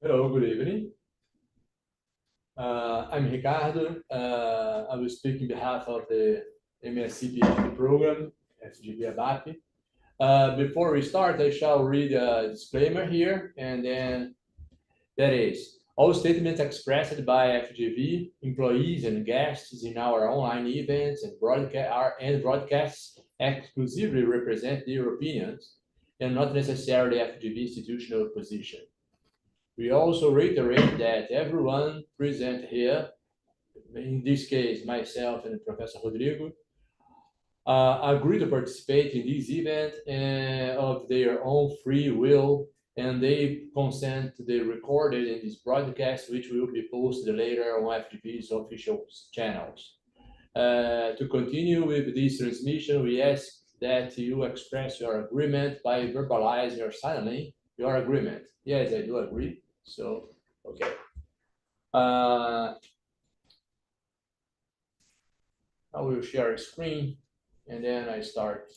Hello, good evening. I'm Ricardo. I will speak on behalf of the MSc PhD Program, FGV EBAPE. Before we start, I shall read a disclaimer here, and then that is, all statements expressed by FGV employees and guests in our online events and broadcasts exclusively represent their opinions and not necessarily FGV institutional position. We also reiterate that everyone present here, in this case, myself and Professor Rodrigo, agree to participate in this event of their own free will, and they consent to the recorded in this broadcast, which will be posted later on FGV's official channels. To continue with this transmission, we ask that you express your agreement by verbalizing or signing your agreement. Yes, I do agree. So, okay. I will share a screen and then I start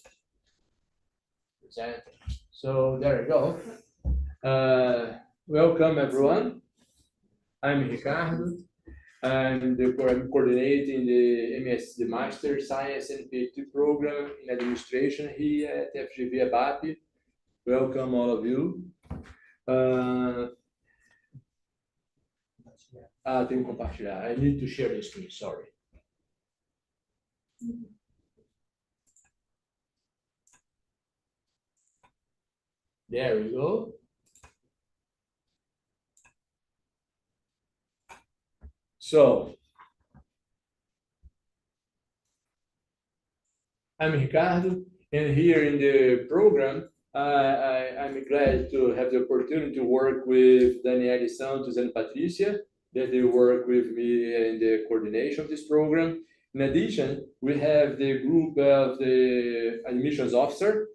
presenting. So there you go. Welcome everyone. I'm Ricardo. I'm coordinating the MSc Master Science and PhD Program in Administration here at FGV EBAPE. Welcome all of you. Tenho que compartilhar. I need to share the screen, sorry. There we go. So, I'm Ricardo, and here in the program, I'm glad to have the opportunity to work with Daniele Santos and Patricia, that they work with me in the coordination of this program. In addition, we have the group of the admissions officer,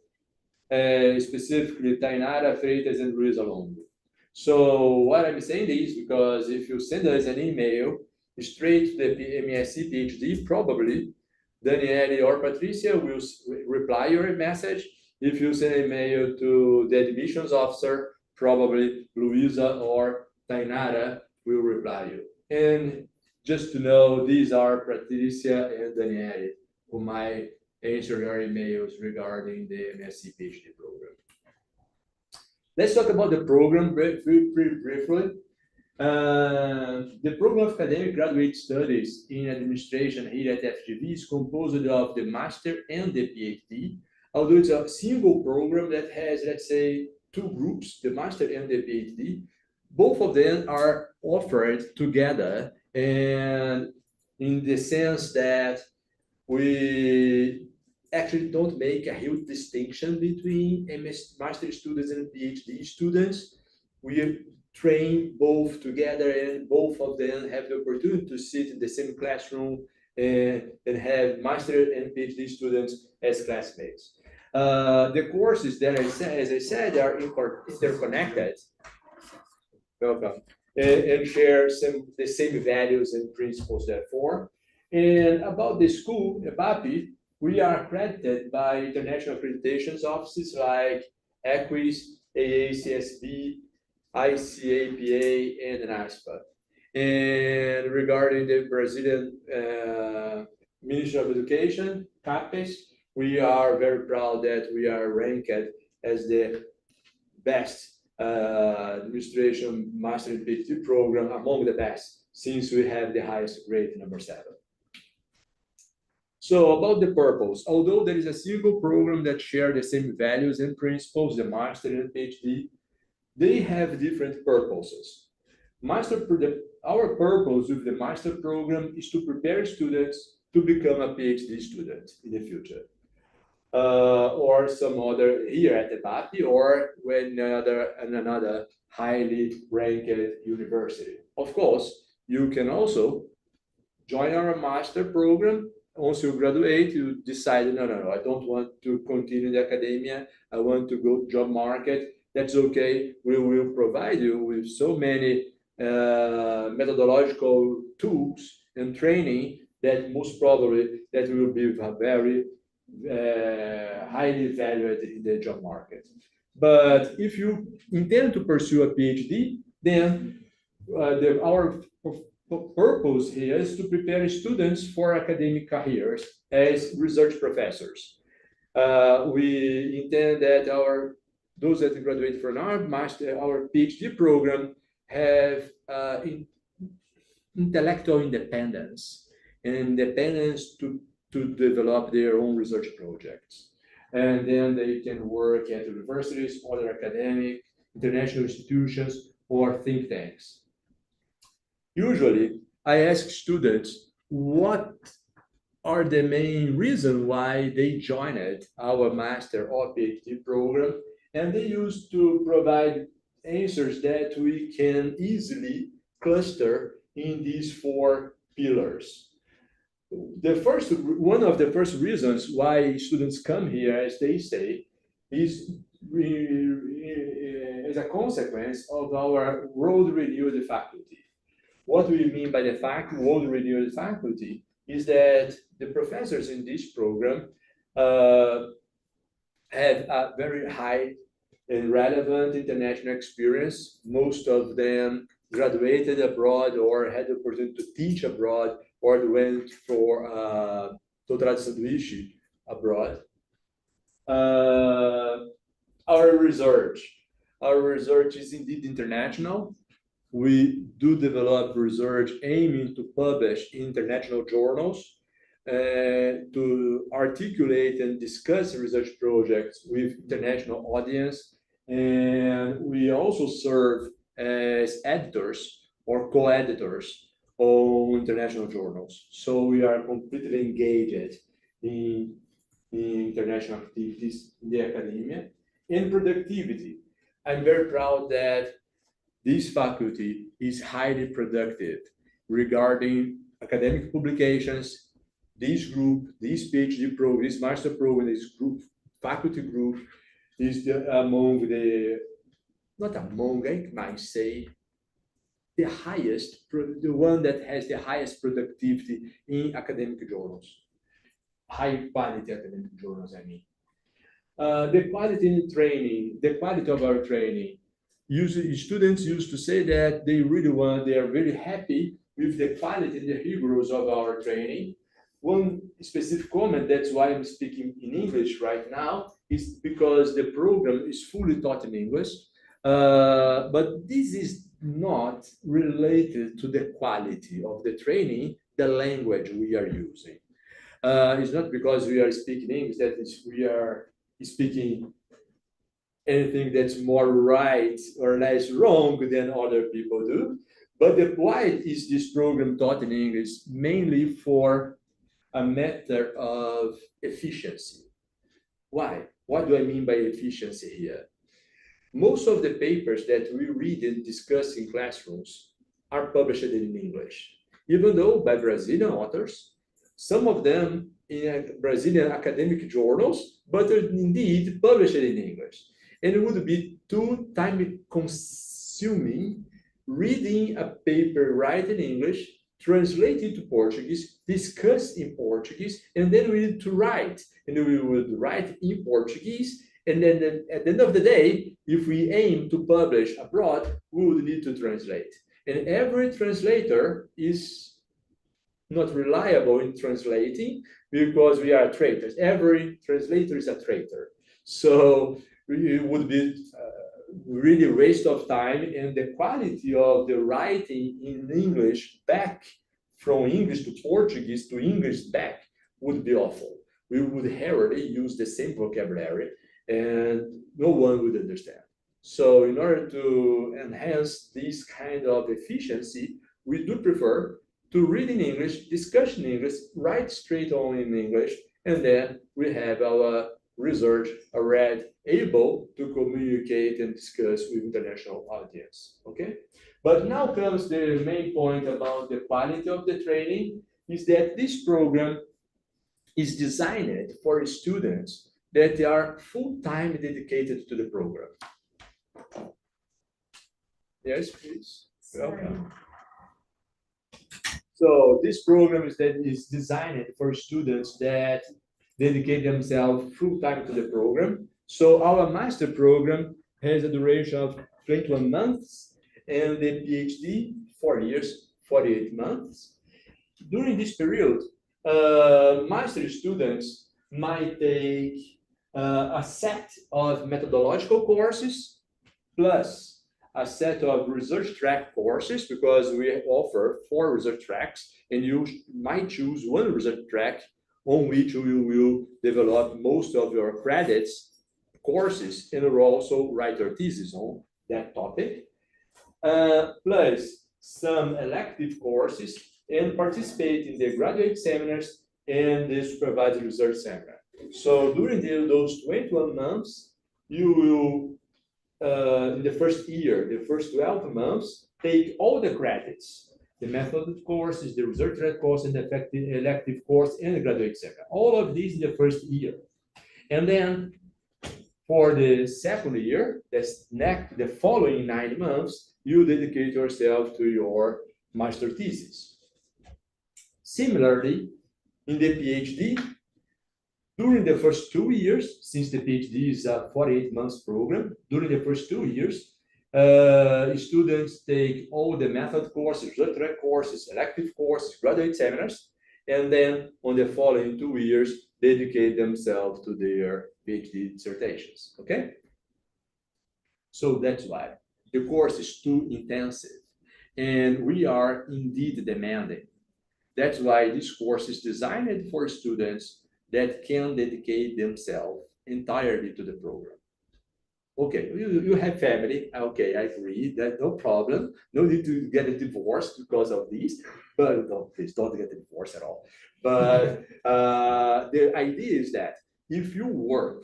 specifically Tainara, Freitas, and Ruiz Alonso. So what I'm saying is because if you send us an email straight to the MSc PhD, probably Daniele or Patricia will reply your message. If you send an email to the admissions officer, probably Luisa or Tainara will reply you. And just to know, these are Patricia and Daniele, whom I answer your emails regarding the MSc PhD program. Let's talk about the program very briefly. The program of academic graduate studies in administration here at FGV is composed of the master and the PhD, although it's a single program that has, let's say, two groups, the master and the PhD. Both of them are offered together, and in the sense that we actually don't make a huge distinction between master students and PhD students. We train both together, and both of them have the opportunity to sit in the same classroom and have master and PhD students as classmates. The courses that as I said, are interconnected. Welcome. And share the same values and principles, therefore. And about the school, EBAPE, we are accredited by international accreditations offices like EQUIS, AACSB, ICAPA, and NASPA. And regarding the Brazilian Ministry of Education, CAPES, we are very proud that we are ranked as the best administration master and PhD program among the best, since we have the highest grade, number 7. So about the purpose, although there is a single program that share the same values and principles, the master and PhD, they have different purposes. Our purpose with the master program is to prepare students to become a PhD student in the future. Or some other here at EBAPE, or when another highly ranked university. Of course, you can also join our master program. Once you graduate, you decide, no, I don't want to continue the academia. I want to go job market. That's okay. We will provide you with so many methodological tools and training that most probably that will be very highly valued in the job market. But if you intend to pursue a PhD, Then our purpose here is to prepare students for academic careers as research professors. We intend that those that graduate from our PhD program have intellectual independence and independence to develop their own research projects. And then they can work at universities, other academic, international institutions, or think tanks. Usually, I ask students what are the main reason why they joined our master or PhD program, and they used to provide answers that we can easily cluster in these 4 pillars. One of the first reasons why students come here, as they say, is as a consequence of our world-renewed faculty. What do we mean by the world-renewed faculty is that the professors in this program have a very high and relevant international experience. Most of them graduated abroad or had the opportunity to teach abroad or went for doutorado sanduíche abroad. Our research is indeed international. We do develop research aiming to publish in international journals, to articulate and discuss research projects with international audience. And we also serve as editors or co-editors on international journals. So we are completely engaged in international activities in the academia. And productivity. I'm very proud that this faculty is highly productive regarding academic publications. This group, this PhD program, this master program, this group, faculty group is I might say, the one that has the highest productivity in academic journals. High quality academic journals, I mean. The quality in training, the quality of our training. Students used to say that they are really happy with the quality and the rigors of our training. One specific comment, that's why I'm speaking in English right now, is because the program is fully taught in English, but this is not related to the quality of the training, the language we are using. It's not because we are speaking English that we are speaking anything that's more right or less wrong than other people do. But why is this program taught in English? Mainly for a matter of efficiency. Why? What do I mean by efficiency here? Most of the papers that we read and discuss in classrooms are published in English, even though by Brazilian authors, some of them in Brazilian academic journals, but indeed published in English. And it would be too time-consuming reading a paper right in English, translate it to Portuguese, discuss in Portuguese, and then we need to write. And we would write in Portuguese. And then at the end of the day, if we aim to publish abroad, we would need to translate. And every translator is not reliable in translating because we are traitors. Every translator is a traitor. So it would be really a waste of time, and the quality of the writing in English back from English to Portuguese to English back would be awful. We would rarely use the same vocabulary and no one would understand. So in order to enhance this kind of efficiency, we do prefer to read in English, discuss in English, write straight on in English, and then we have our research already able to communicate and discuss with international audience, okay? But now comes the main point about the quality of the training, is that this program is designed for students that are full-time dedicated to the program. Yes, please. Welcome. So this program is designed for students that dedicate themselves full-time to the program. So our master program has a duration of 21 months, and the PhD 4 years, 48 months. During this period, master students might take a set of methodological courses plus a set of research track courses, because we offer 4 research tracks, and you might choose one research track on which you will develop most of your credits courses, and will also write your thesis on that topic, plus some elective courses, and participate in the graduate seminars and the supervised research seminar. So during those 21 months, you will, in the first year, the first 12 months, take all the credits, the method courses, the research track course, and the elective course, and the graduate seminar. All of these in the first year. And then for the second year, the following 9 months, you dedicate yourself to your master thesis. Similarly, in the PhD, during the first 2 years, since the PhD is a 48 months program, during the first 2 years, students take all the method courses, research track courses, elective courses, graduate seminars, and then on the following 2 years, dedicate themselves to their PhD dissertations, okay? So that's why the course is too intensive, and we are indeed demanding. That's why this course is designed for students that can dedicate themselves entirely to the program. Okay, you have family. Okay, I agree that no problem. No need to get a divorce because of this, but no, please don't get a divorce at all. But the idea is that if you work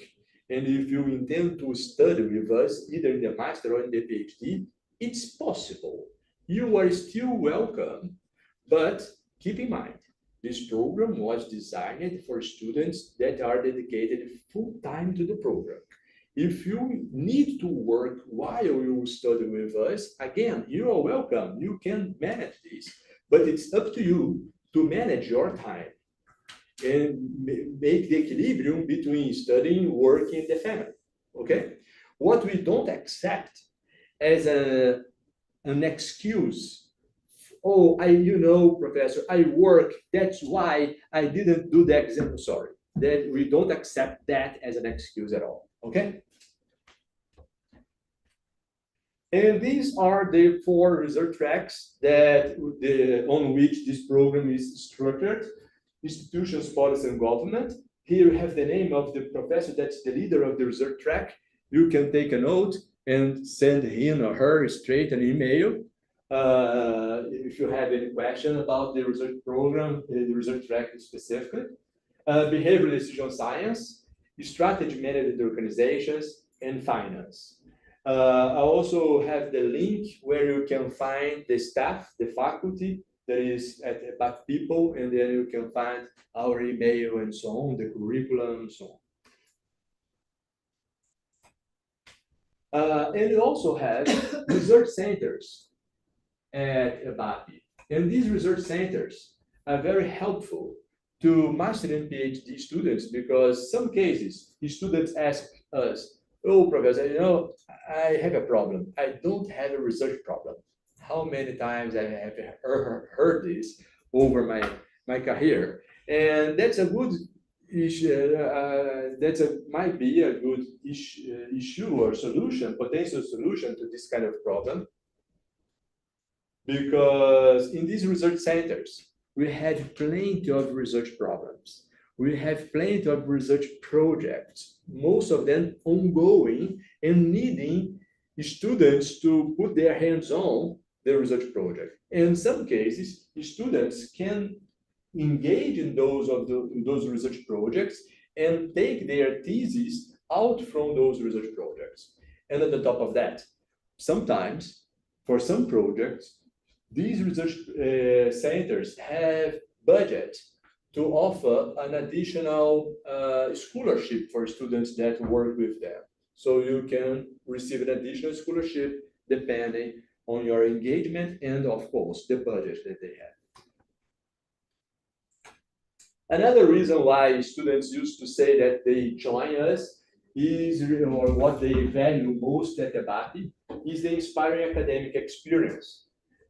and if you intend to study with us, either in the master or in the PhD, it's possible. You are still welcome, but keep in mind, this program was designed for students that are dedicated full-time to the program. If you need to work while you study with us, again, you are welcome. You can manage this, but it's up to you to manage your time and make the equilibrium between studying, working, and the family, okay? What we don't accept as an excuse, oh, professor, I work, that's why I didn't do the exam, sorry. That we don't accept that as an excuse at all, okay? And these are the 4 research tracks that on which this program is structured. Institutions, policy, and government. Here you have the name of the professor that's the leader of the research track. You can take a note and send him or her straight an email. If you have any question about the research program, the research track specifically. Behavioral decision science, strategy management organizations, and finance. I also have the link where you can find the staff, the faculty that is at EBAPE people, and then you can find our email and so on, the curriculum and so on. And you also have research centers at EBAPE. And these research centers are very helpful to master and PhD students, because some cases, the students ask us, oh, professor, I have a problem. I don't have a research problem. How many times I have heard this over my career? And that's a good issue. Might be a good issue or solution, potential solution to this kind of problem. Because in these research centers, we have plenty of research problems. We have plenty of research projects, most of them ongoing and needing students to put their hands on the research project. In some cases, students can engage in those research projects and take their thesis out from those research projects. And on the top of that, sometimes for some projects, these research centers have budget to offer an additional scholarship for students that work with them. So you can receive an additional scholarship depending on your engagement and, of course, the budget that they have. Another reason why students used to say that they join us is, or what they value most at EBAPE, is the inspiring academic experience,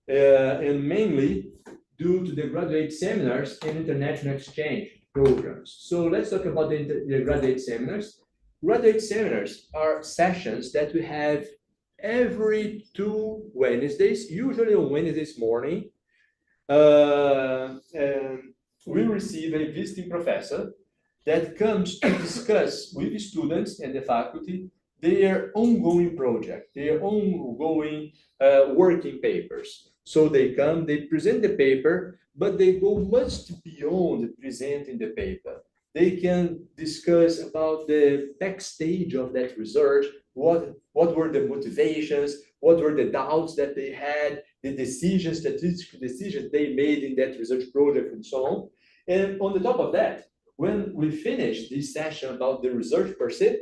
and mainly due to the graduate seminars and international exchange programs. So let's talk about the graduate seminars. Graduate seminars are sessions that we have every 2 Wednesdays, usually on Wednesdays morning. And we receive a visiting professor that comes to discuss with the students and the faculty their ongoing project, their ongoing working papers. So they come, they present the paper, but they go much beyond presenting the paper. They can discuss about the backstage of that research, what were the motivations, what were the doubts that they had, the decisions, statistical decisions they made in that research project, and so on. And on the top of that, when we finish this session about the research per se,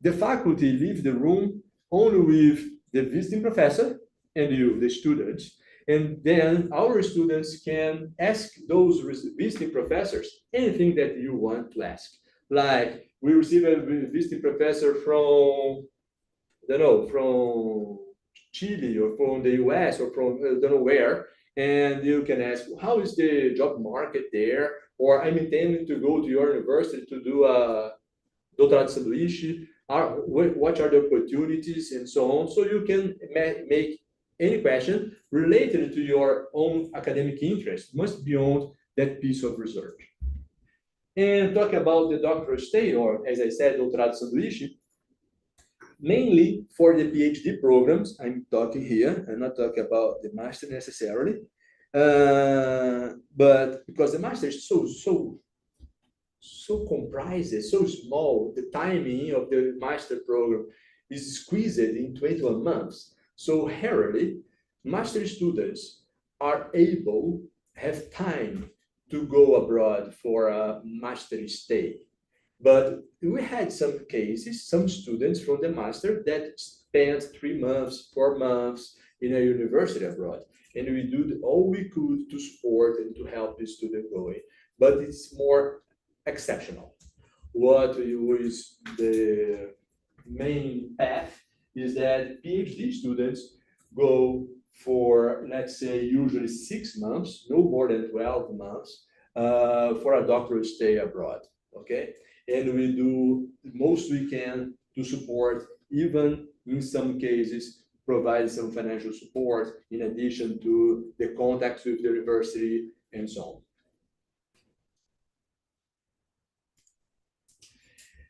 the faculty leave the room only with the visiting professor and you, the students. And then our students can ask those visiting professors anything that you want to ask. Like we receive a visiting professor from, I don't know, from Chile or from the US or from I don't know where, and you can ask, how is the job market there? Or I'm intending to go to your university to do a doutorado sanduíche. What are the opportunities and so on? So you can make any question related to your own academic interest, much beyond that piece of research. And talk about the doctoral stay, or as I said, doutorado sanduíche, mainly for the PhD programs. I'm talking here. I'm not talking about the master necessarily, but because the master is so comprises, so small, the timing of the master program is squeezed in 21 months. So rarely, master students are able, have time to go abroad for a master stay. But we had some cases, some students from the master that spent 3 months, 4 months in a university abroad. And we did all we could to support and to help the student going. But it's more exceptional. What is the main path is that PhD students go for, let's say, usually 6 months, no more than 12 months, for a doctoral stay abroad, okay? And we do the most we can to support, even in some cases, provide some financial support in addition to the contacts with the university and so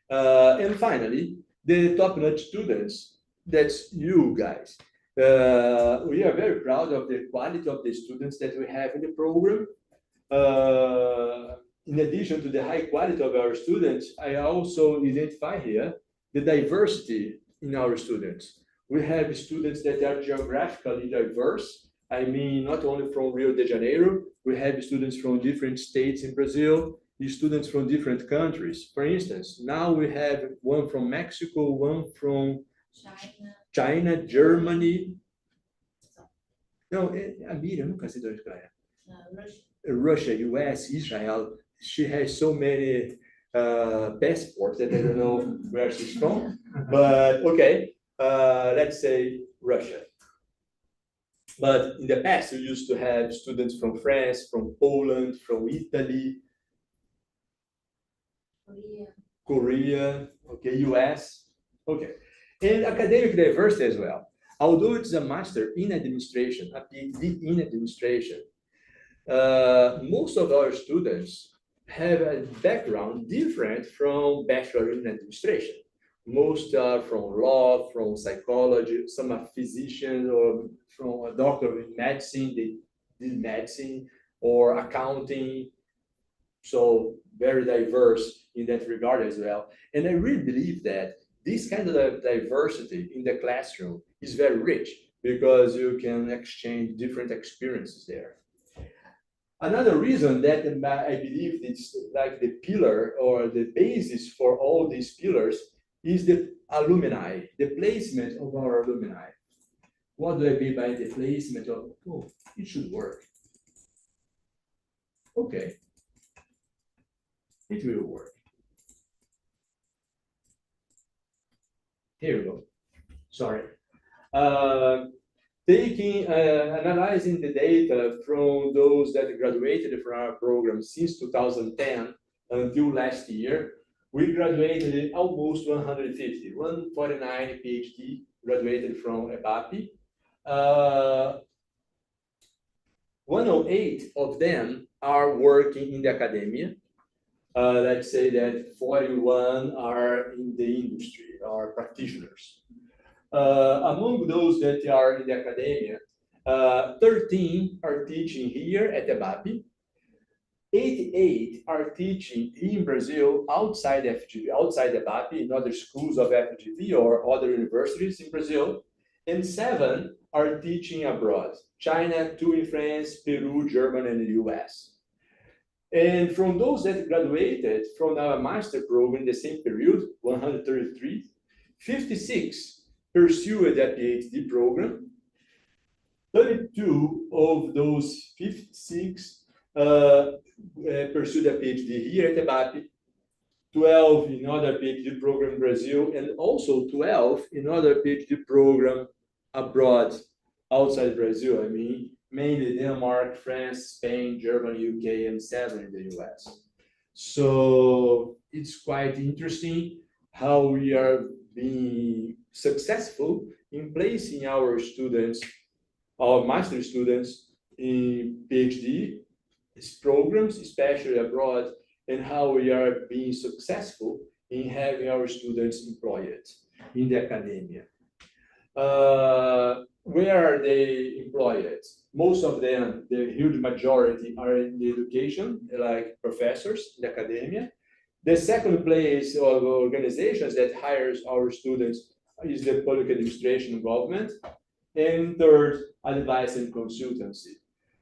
on. And finally, the top-notch students, that's you guys. We are very proud of the quality of the students that we have in the program. In addition to the high quality of our students, I also identify here the diversity in our students. We have students that are geographically diverse. I mean, not only from Rio de Janeiro, we have students from different states in Brazil, students from different countries. For instance, now we have one from Mexico, one from China, Germany. No, Amira, nunca sei de onde é. Russia, US, Israel. She has so many passports that I don't know where she's from. But okay, let's say Russia. But in the past, we used to have students from France, from Poland, from Italy, Korea, okay, US, okay. And academic diversity as well. Although it's a master in administration, a PhD in administration, most of our students have a background different from bachelor in administration. Most are from law, from psychology, some are physicians, or from a doctor in medicine, they did medicine, or accounting. So very diverse in that regard as well. And I really believe that this kind of diversity in the classroom is very rich because you can exchange different experiences there. Another reason that I believe it's like the pillar or the basis for all these pillars is the alumni, the placement of our alumni. What do I mean by the placement of, oh, it should work. Okay. It will work. Here we go. Sorry. Analyzing the data from those that graduated from our program since 2010 until last year, we graduated almost 150, 149 PhD graduated from EBAPE. 108 of them are working in the academia. Let's say that 41 are in the industry, are practitioners. Among those that are in the academia, 13 are teaching here at EBAPE. 88 are teaching in Brazil outside FGV, outside EBAPE, in other schools of FGV or other universities in Brazil. And 7 are teaching abroad, China, 2 in France, Peru, Germany, and the US. And from those that graduated from our master program in the same period, 133, 56 pursued a PhD program. 32 of those 56 pursued a PhD here at EBAPE, 12 in other PhD program in Brazil, and also 12 in other PhD program abroad, outside Brazil. I mean, mainly Denmark, France, Spain, Germany, UK, and 7 in the US. So it's quite interesting how we are being successful in placing our students, our master students in PhD programs, especially abroad, and how we are being successful in having our students employed in the academia. Where are they employed? Most of them, the huge majority, are in the education, like professors in the academia. The second place of organizations that hires our students is the public administration and government. And third, advice and consultancy.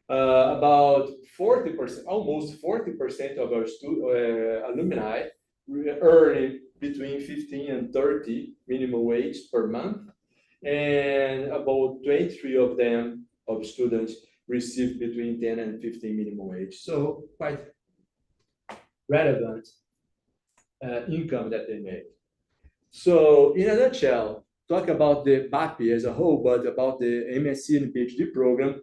About 40%, almost 40% of our alumni earn between 15 and 30 minimum wage per month. And about 23 of them, of students, receive between 10 and 15 minimum wage. So quite relevant income that they make. So in a nutshell, talk about the EBAPE as a whole, but about the MSc and PhD program,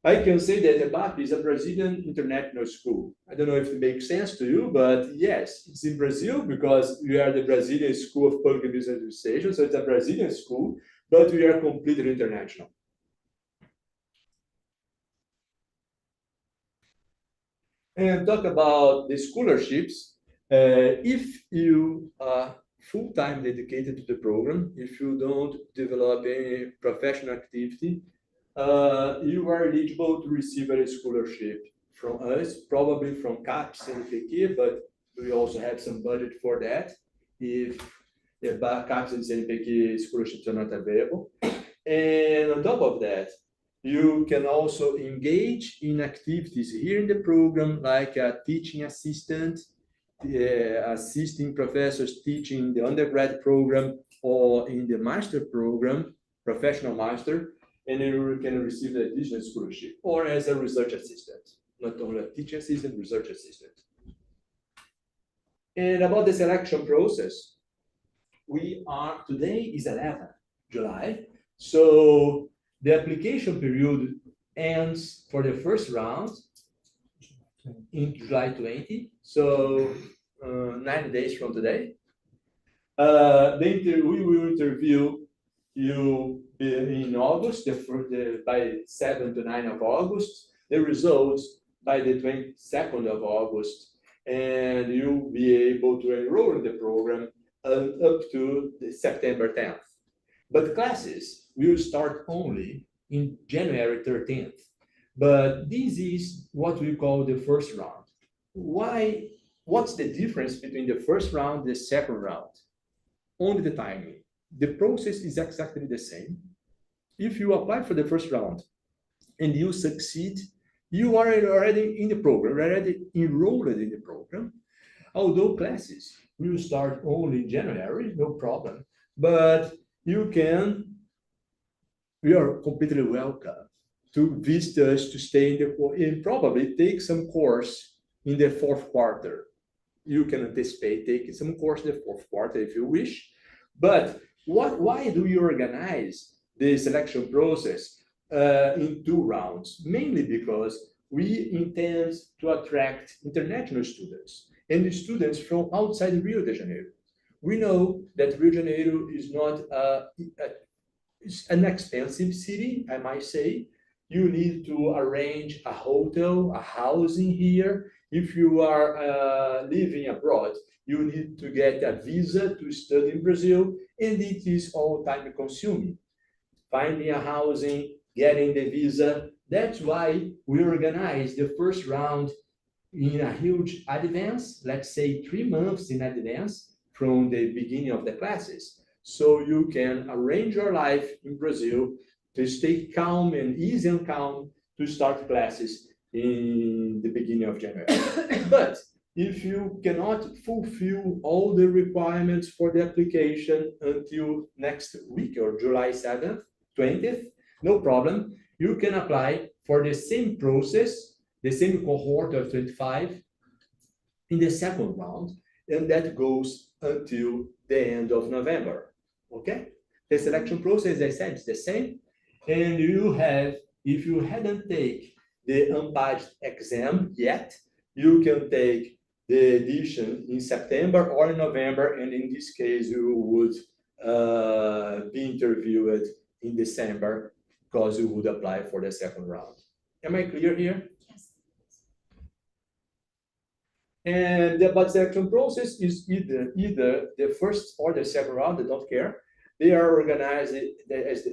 I can say that EBAPE is a Brazilian international school. I don't know if it makes sense to you, but yes, it's in Brazil because we are the Brazilian School of Public Business Administration, so it's a Brazilian school, but we are completely international. And talk about the scholarships. If you are full-time dedicated to the program, if you don't develop any professional activity, you are eligible to receive a scholarship from us, probably from CAPES and FGV, but we also have some budget for that if the CAPES and FGV scholarships are not available. And on top of that, you can also engage in activities here in the program, like a teaching assistant, assisting professors teaching the undergrad program or in the master program, professional master, and you can receive the additional scholarship, or as a research assistant, not only a teaching assistant, research assistant. And about the selection process, today is 11 July, so the application period ends for the first round in July 20, so 9 days from today. We will interview you in August, by 7 to 9 of August, the results by the 22nd of August, and you'll be able to enroll in the program up to September 10th. But classes will start only in January 13th. But this is what we call the first round. What's the difference between the first round and the second round? Only the timing. The process is exactly the same. If you apply for the first round and you succeed, you are already in the program, already enrolled in the program. Although classes will start only in January, no problem. But we are completely welcome to visit us, to stay and probably take some course in the fourth quarter. You can anticipate taking some course in the fourth quarter if you wish. But why do we organize the selection process in 2 rounds, mainly because we intend to attract international students and students from outside Rio de Janeiro. We know that Rio de Janeiro is not it's an expensive city, I might say. You need to arrange a hotel, a housing here. If you are living abroad, you need to get a visa to study in Brazil, and it is all time consuming. Finding a housing, getting the visa. That's why we organize the first round in a huge advance, let's say 3 months in advance from the beginning of the classes. So you can arrange your life in Brazil to stay calm and easy and calm to start classes in the beginning of January. But if you cannot fulfill all the requirements for the application until next week or July 7th, 20th, no problem. You can apply for the same process, the same cohort of 25 in the second round, and that goes until the end of November. Okay? The selection process, as I said, is the same. And you have, if you hadn't taken the unbadged exam yet, you can take the edition in September or in November, and in this case, you would be interviewed in December because you would apply for the second round. Am I clear here? Yes. And the bud selection process is either the first or the second round, I don't care. They are organized as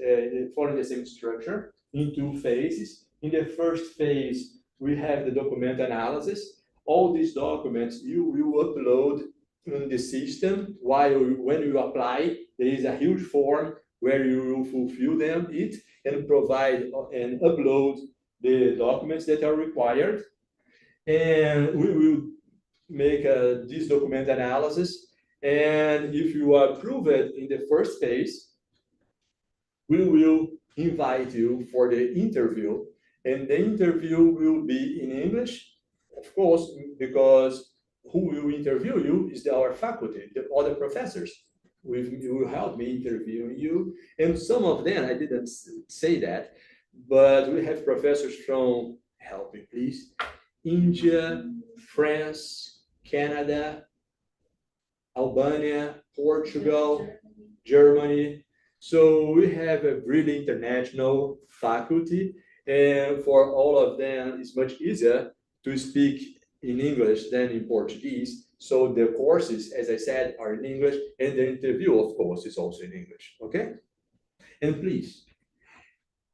following the same structure in 2 phases. In the first phase, we have the document analysis. All these documents you will upload in the system when you apply. There is a huge form where you will fulfill it and provide and upload the documents that are required. And we will make this document analysis. And if you approve it in the first phase, we will invite you for the interview. And the interview will be in English, of course, because who will interview you is our faculty, the other professors. Will help me interviewing you. And some of them, I didn't say that, but we have professors from, help me please, India, France, Canada, Albania, Portugal, Germany. So we have a really international faculty, and for all of them, it's much easier to speak in English than in Portuguese. So the courses, as I said, are in English, and the interview, of course, is also in English, okay? And please,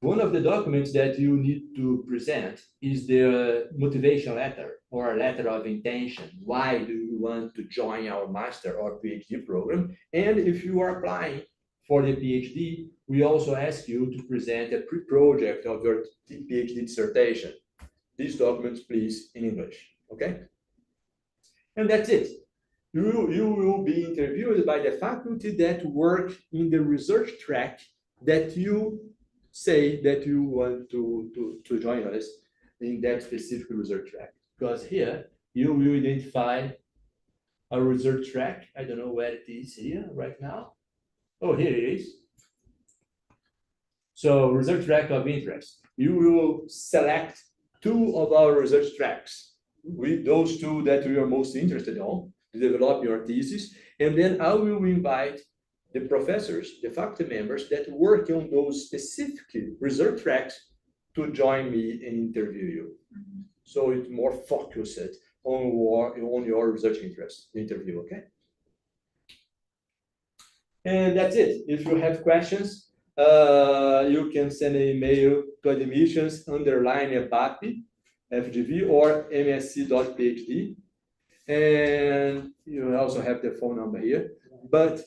one of the documents that you need to present is the motivation letter or a letter of intention. Why do you want to join our master or PhD program? And if you are applying for the PhD, we also ask you to present a pre-project of your PhD dissertation. These documents, please, in English, okay? And that's it. You will be interviewed by the faculty that work in the research track that you say that you want to join us in that specific research track. Because here, you will identify a research track. I don't know where it is here right now. Oh, here it is. So research track of interest. You will select 2 of our research tracks with those 2 that you are most interested on to develop your thesis. And then I will invite the professors, the faculty members that work on those specific research tracks to join me and interview you. Mm-hmm. So it's more focused on your research interest interview, okay? And that's it. If you have questions, you can send an email to admissions_EBAPE, FGV, or MSc.PhD. And you also have the phone number here. But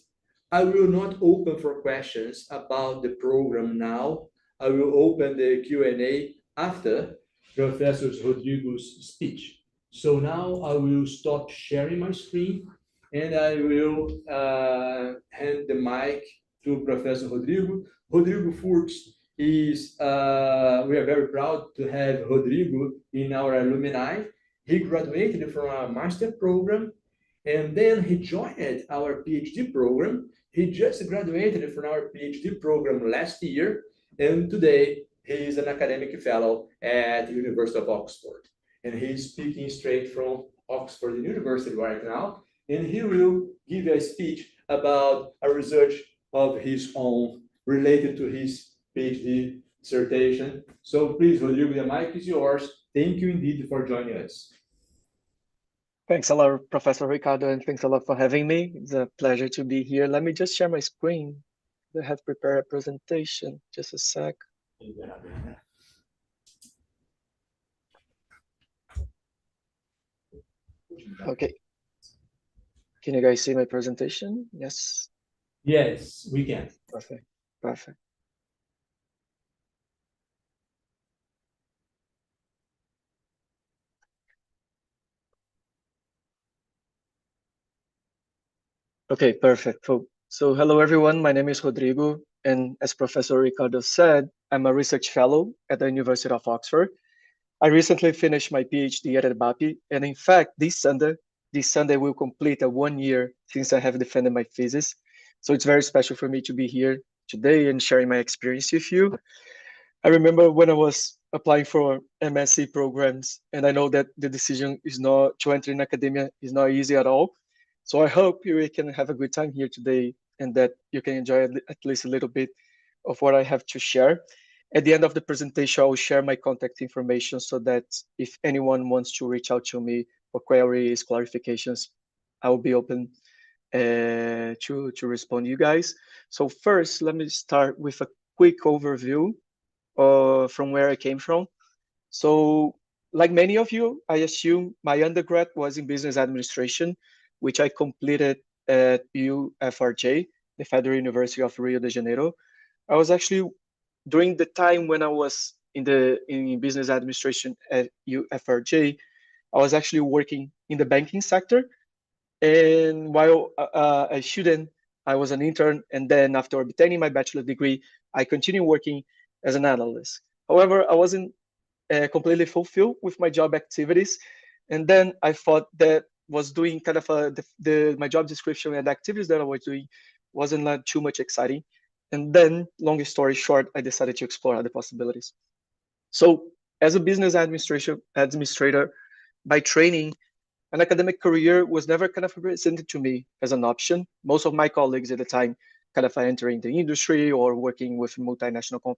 I will not open for questions about the program now. I will open the Q&A after Professor Rodrigo's speech. So now I will stop sharing my screen and I will hand the mic to Professor Rodrigo. Rodrigo Furst is, we are very proud to have Rodrigo in our alumni. He graduated from a master program And then he joined our PhD program. He just graduated from our PhD program last year, and today he is an academic fellow at the University of Oxford. And he's speaking straight from Oxford University right now, and he will give a speech about a research of his own related to his PhD dissertation. So please, Rodrigo, the mic is yours. Thank you indeed for joining us. Thanks a lot, Professor Ricardo, and thanks a lot for having me. It's a pleasure to be here. Let me just share my screen. I have prepared a presentation. Just a sec. Okay. Can you guys see my presentation? Yes. Yes, we can. Perfect. Perfect. Okay, perfect. So hello, everyone. My name is Rodrigo, and as Professor Ricardo said, I'm a research fellow at the University of Oxford. I recently finished my PhD at EBAPE, and in fact, this Sunday will complete a 1 year since I have defended my thesis. So it's very special for me to be here today and sharing my experience with you. I remember when I was applying for MSc programs, and I know that the decision is not to enter in academia is not easy at all. So I hope you can have a good time here today and that you can enjoy at least a little bit of what I have to share. At the end of the presentation, I will share my contact information so that if anyone wants to reach out to me for queries, clarifications, I will be open to respond to you guys. So first, let me start with a quick overview from where I came from. So, like many of you, I assume my undergrad was in business administration, which I completed at UFRJ, the Federal University of Rio de Janeiro. I was actually during the time when I was in business administration at UFRJ, I was actually working in the banking sector. And while a student, I was an intern, and then after obtaining my bachelor degree, I continued working as an analyst. However, I wasn't completely fulfilled with my job activities, and then I thought that was doing kind of my job description and the activities that I was doing wasn't too much exciting. And then, long story short, I decided to explore other possibilities. So, as a business administrator by training, an academic career was never kind of presented to me as an option. Most of my colleagues at the time kind of entering the industry or working with multinational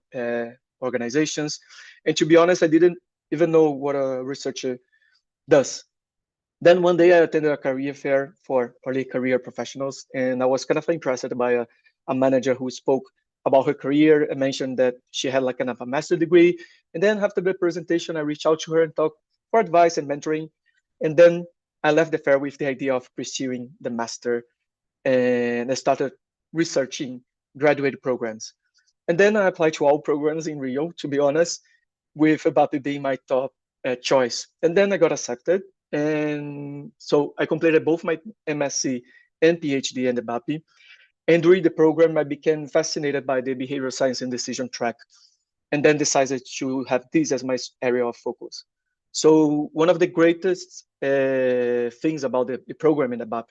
organizations. And to be honest, I didn't even know what a researcher does. Then one day I attended a career fair for early career professionals, and I was kind of impressed by a manager who spoke about her career and mentioned that she had like kind of a master degree. And then after the presentation, I reached out to her and talked for advice and mentoring. And then I left the fair with the idea of pursuing the master, and I started researching graduate programs. And then I applied to all programs in Rio, to be honest, with EBAPE being my top choice. And then I got accepted. And so I completed both my MSc and PhD in EBAPE. And during the program, I became fascinated by the behavioral science and decision track, and then decided to have this as my area of focus. So one of the greatest things about the program in EBAPE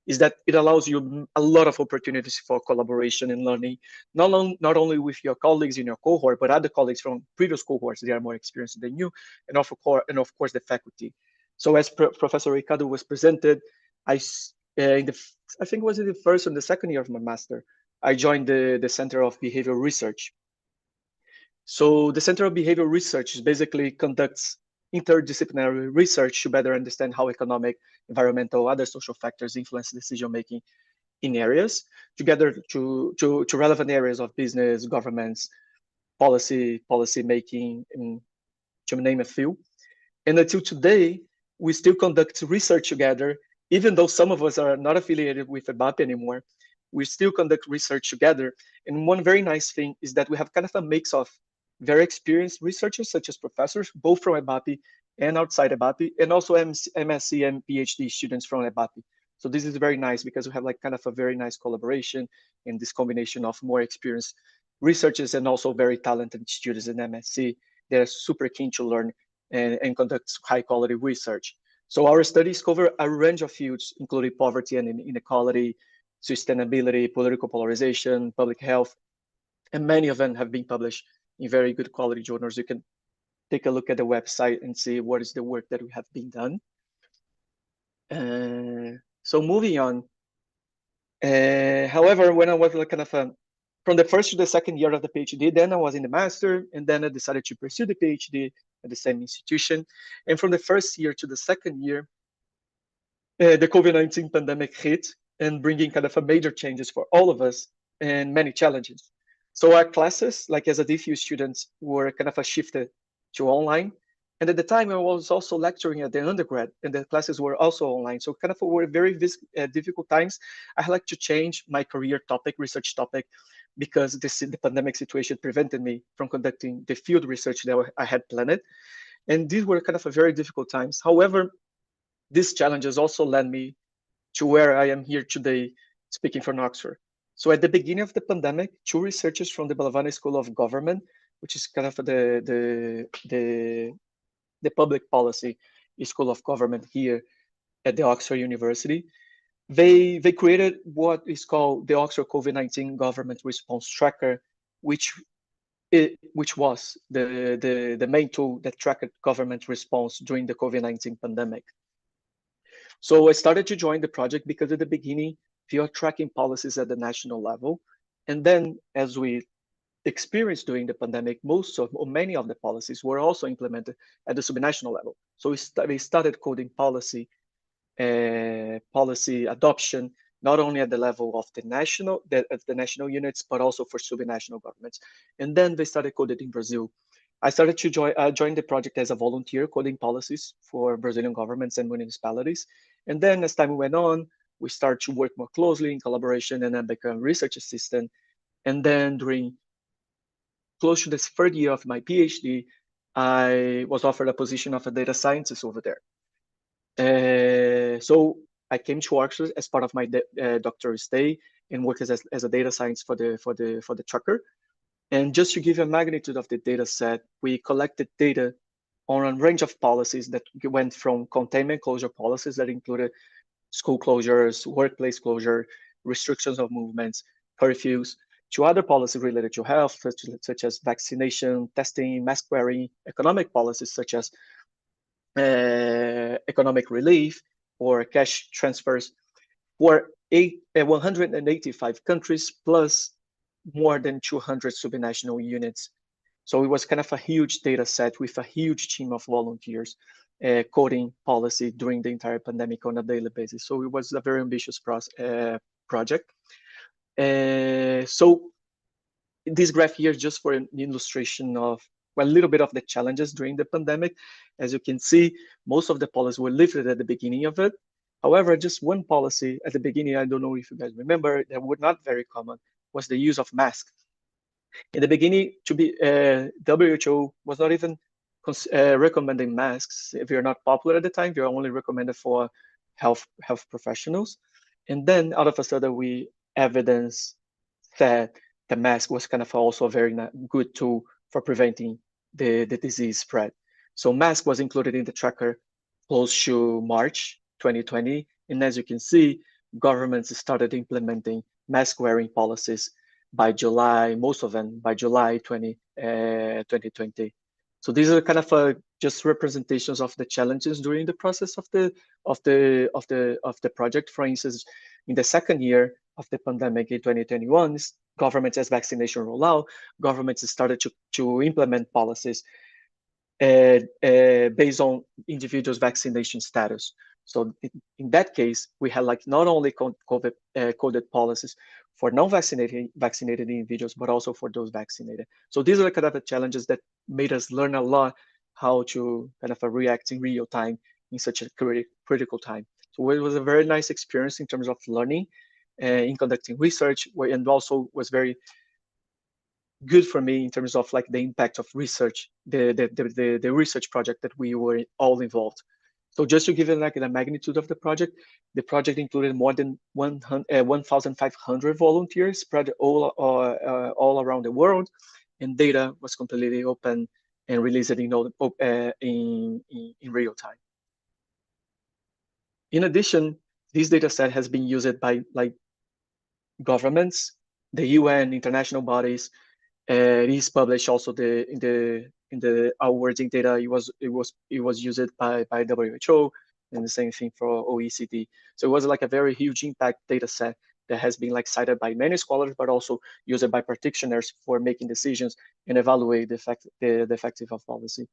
is that it allows you a lot of opportunities for collaboration and learning, not only with your colleagues in your cohort, but other colleagues from previous cohorts. They are more experienced than you, and of course the faculty. So as Professor Ricardo was presented, I think it was in the first and the second year of my master, I joined the Center of Behavioral Research. So the Center of Behavioral Research basically conducts interdisciplinary research to better understand how economic, environmental, other social factors influence decision making in areas, together to relevant areas of business, governments, policy making, and to name a few. And until today, we still conduct research together, even though some of us are not affiliated with EBAPE anymore. We still conduct research together. And one very nice thing is that we have kind of a mix of very experienced researchers, such as professors, both from EBAPE and outside EBAPE, and also MSc and PhD students from EBAPE. So this is very nice because we have like kind of a very nice collaboration in this combination of more experienced researchers and also very talented students in MSc. They're super keen to learn and conduct high quality research. So our studies cover a range of fields, including poverty and inequality, sustainability, political polarization, public health, and many of them have been published in very good quality journals. You can take a look at the website and see what is the work that we have been done. So moving on. However, when I was like kind of from the first to the second year of the PhD, then I was in the master, and then I decided to pursue the PhD at the same institution. And from the first year to the second year, the COVID-19 pandemic hit and bringing kind of a major changes for all of us and many challenges. So our classes, like as a DPhil students, were kind of a shifted to online. And at the time, I was also lecturing at the undergrad, and the classes were also online. So kind of were very difficult times. I had like to change my career topic, research topic, because the pandemic situation prevented me from conducting the field research that I had planned. And these were kind of a very difficult times. However, these challenges also led me to where I am here today, speaking from Oxford. So at the beginning of the pandemic, two researchers from the Bellavane School of Government, which is kind of the public policy school of government here at the Oxford University, they created what is called the Oxford COVID-19 Government Response Tracker, which was the main tool that tracked government response during the COVID-19 pandemic. So I started to join the project because at the beginning, we are tracking policies at the national level. And then as we experienced during the pandemic, many of the policies were also implemented at the subnational level. So we started coding policy adoption, not only at the level of the national units, but also for subnational governments. And then they started coding in Brazil. I started to join the project as a volunteer, coding policies for Brazilian governments and municipalities. And then as time went on, we started to work more closely in collaboration, and I became research assistant. And then during close to the third year of my PhD, I was offered a position of a data scientist over there. So I came to Oxford as part of my doctoral stay and worked as a data science for the tracker. And just to give you a magnitude of the data set, we collected data on a range of policies that went from containment closure policies that included school closures, workplace closure, restrictions of movements, curfews, to other policies related to health, such as vaccination, testing, mask wearing, economic policies such as economic relief or cash transfers for 185 countries plus more than 200 subnational units. So it was kind of a huge data set with a huge team of volunteers coding policy during the entire pandemic on a daily basis. So it was a very ambitious project. So this graph here is just for an illustration of a little bit of the challenges during the pandemic. As you can see, most of the policies were lifted at the beginning of it. However, just one policy at the beginning, I don't know if you guys remember, that were not very common, was the use of masks. In the beginning, WHO was not even recommending masks. If you're not popular at the time, you're only recommended for health professionals. And then out of a sudden, we evidence that the mask was kind of also a very good tool for preventing the disease spread. So mask was included in the tracker close to March 2020. And as you can see, governments started implementing mask wearing policies by July, most of them by July 2020. So these are kind of just representations of the challenges during the process of the project. For instance, in the second year of the pandemic in 2021, governments as vaccination rollout, governments started to implement policies based on individuals' vaccination status. So in that case, we had like not only coded policies for non-vaccinated individuals, but also for those vaccinated. So these are kind of the challenges that made us learn a lot how to kind of react in real time in such a critical time. So it was a very nice experience in terms of learning in conducting research, and also was very good for me in terms of like the impact of research, the research project that we were all involved. So just to give you like the magnitude of the project included more than 1,500 volunteers spread all around the world, and data was completely open and released in real time. In addition, this data set has been used by like governments, the UN, international bodies. It is published also in the awarding data. It was used by WHO, and the same thing for OECD. So it was like a very huge impact data set that has been like cited by many scholars, but also used by practitioners for making decisions and evaluate the effective of policy.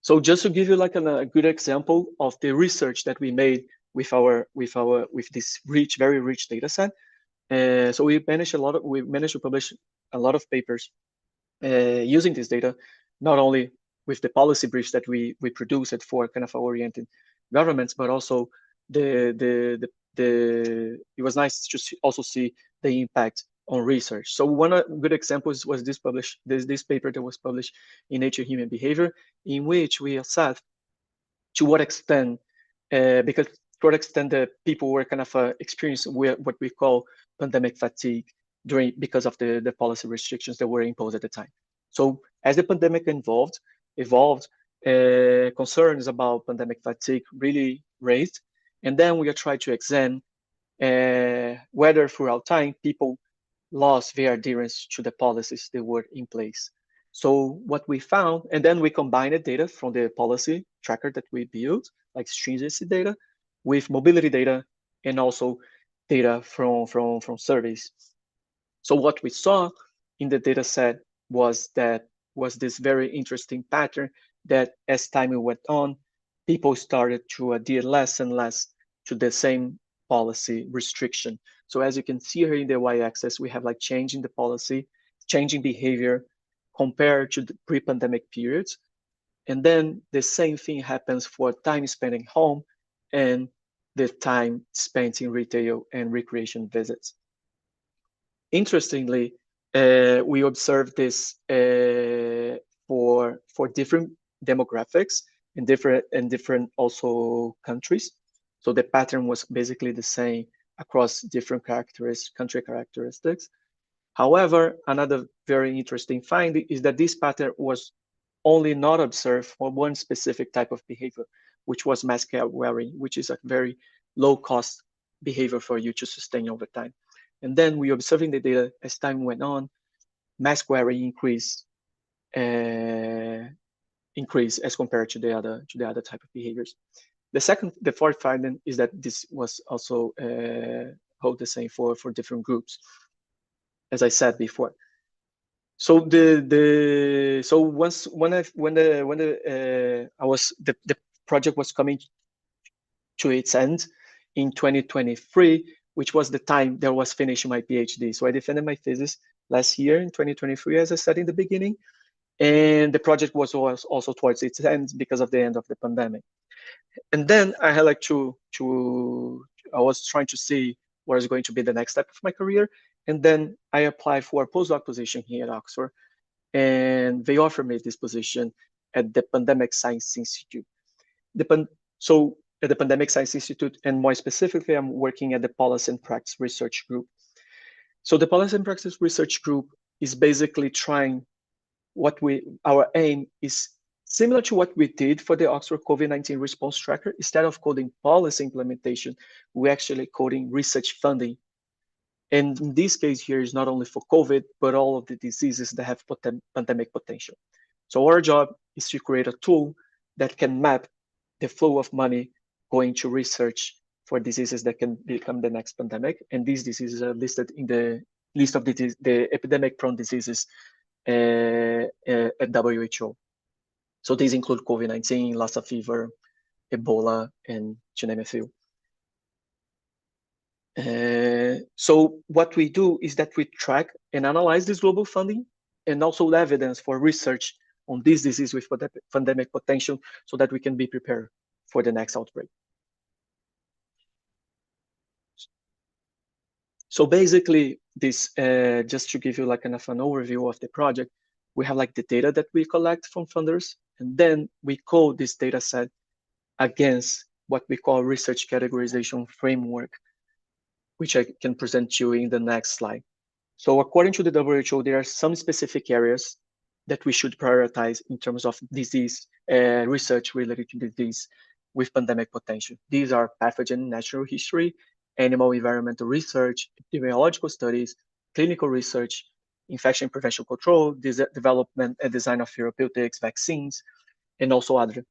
So just to give you like a good example of the research that we made with this very rich data set. So we managed to publish a lot of papers using this data, not only with the policy briefs that we produced for kind of oriented governments, but also it was nice to also see the impact on research. So one good example was this paper that was published in Nature Human Behavior, in which we assessed to what extent, because to what extent the people were kind of experiencing what we call pandemic fatigue because of the policy restrictions that were imposed at the time. So as the pandemic evolved, concerns about pandemic fatigue really raised, and then we are trying to examine whether throughout time people lost their adherence to the policies that were in place. So what we found, and then we combined the data from the policy tracker that we built, like stringency data, with mobility data, and also data from surveys. So what we saw in the data set was this very interesting pattern that as time went on, people started to adhere less and less to the same policy restriction. So as you can see here in the y-axis, we have like changing the policy, changing behavior compared to the pre-pandemic periods. And then the same thing happens for time spent at home and the time spent in retail and recreation visits. Interestingly, we observed this for different demographics in different also countries. So the pattern was basically the same across different country characteristics. However, another very interesting finding is that this pattern was only not observed for one specific type of behavior, which was mask wearing, which is a very low cost behavior for you to sustain over time. And then we observing the data as time went on, mask wearing increased as compared to the other type of behaviors. The fourth finding is that this was also hold the same for different groups, as I said before. So the project was coming to its end in 2023, which was the time that I was finishing my PhD. So I defended my thesis last year in 2023, as I said in the beginning, and the project was also towards its end because of the end of the pandemic. And then I had like I was trying to see what is going to be the next step of my career. And then I applied for a postdoc position here at Oxford, and they offered me this position at the Pandemic Science Institute. So at the Pandemic Science Institute, and more specifically, I'm working at the Policy and Practice Research Group. So the Policy and Practice Research Group is basically trying our aim is similar to what we did for the Oxford COVID-19 response tracker. Instead of coding policy implementation, we're actually coding research funding. And in this case here is not only for COVID, but all of the diseases that have pandemic potential. So our job is to create a tool that can map the flow of money going to research for diseases that can become the next pandemic. And these diseases are listed in the list of the epidemic-prone diseases at WHO. So these include COVID-19, Lassa fever, Ebola, and to name a few. So what we do is that we track and analyze this global funding and also evidence for research on this disease with pandemic potential so that we can be prepared for the next outbreak. So basically this, just to give you like kind of an overview of the project, we have like the data that we collect from funders, and then we code this data set against what we call research categorization framework, which I can present to you in the next slide. So according to the WHO, there are some specific areas that we should prioritize in terms of disease research related to disease with pandemic potential. These are pathogen and natural history, animal environmental research, epidemiological studies, clinical research, infection prevention control, development and design of therapeutics, vaccines, and also other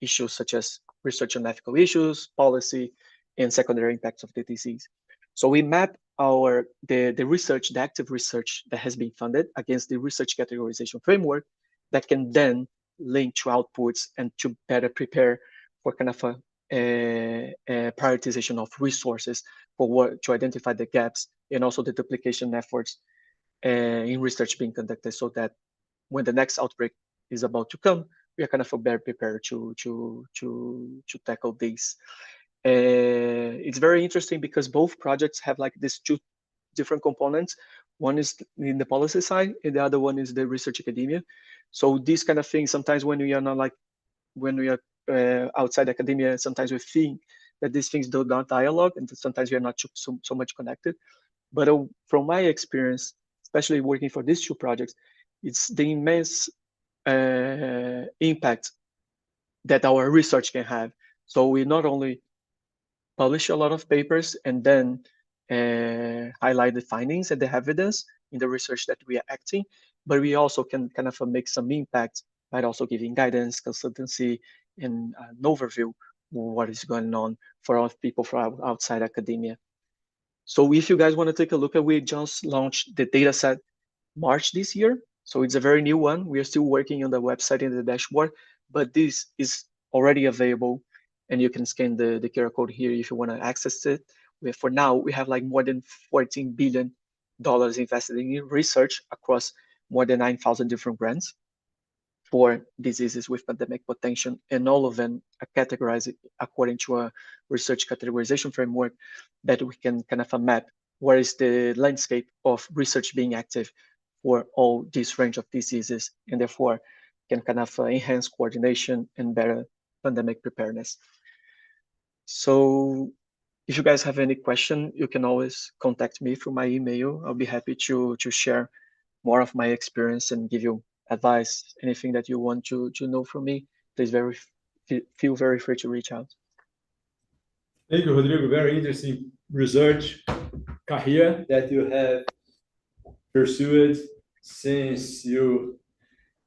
issues such as research on ethical issues, policy, and secondary impacts of the disease. So we map the research, the active research that has been funded against the research categorization framework that can then link to outputs and to better prepare for kind of a prioritization of resources to identify the gaps and also the duplication efforts in research being conducted, so that when the next outbreak is about to come, we are kind of better prepared to tackle these. It's very interesting because both projects have like these two different components. One is in the policy side, and the other one is the research academia. So these kind of things, sometimes when we are not like, when we are outside academia, sometimes we think that these things do not dialogue, and sometimes we are not so much connected. But from my experience, especially working for these two projects, it's the immense impact that our research can have. So we not only publish a lot of papers and then highlight the findings and the evidence in the research that we are acting, but we also can kind of make some impact by also giving guidance, consultancy, and an overview of what is going on for all people from outside academia. So if you guys want to take a look at, we just launched the dataset March this year. So it's a very new one. We are still working on the website and the dashboard, but this is already available, and you can scan the QR code here if you want to access it. For now, we have like more than $14 billion invested in research across more than 9,000 different grants for diseases with pandemic potential, and all of them are categorized according to a research categorization framework that we can kind of map where is the landscape of research being active for all this range of diseases, and therefore can kind of enhance coordination and better pandemic preparedness. So if you guys have any question, you can always contact me through my email. I'll be happy to share more of my experience and give you advice, anything that you want to know from me. Please feel very free to reach out. Thank you, Rodrigo. Very interesting research career that you have pursued since you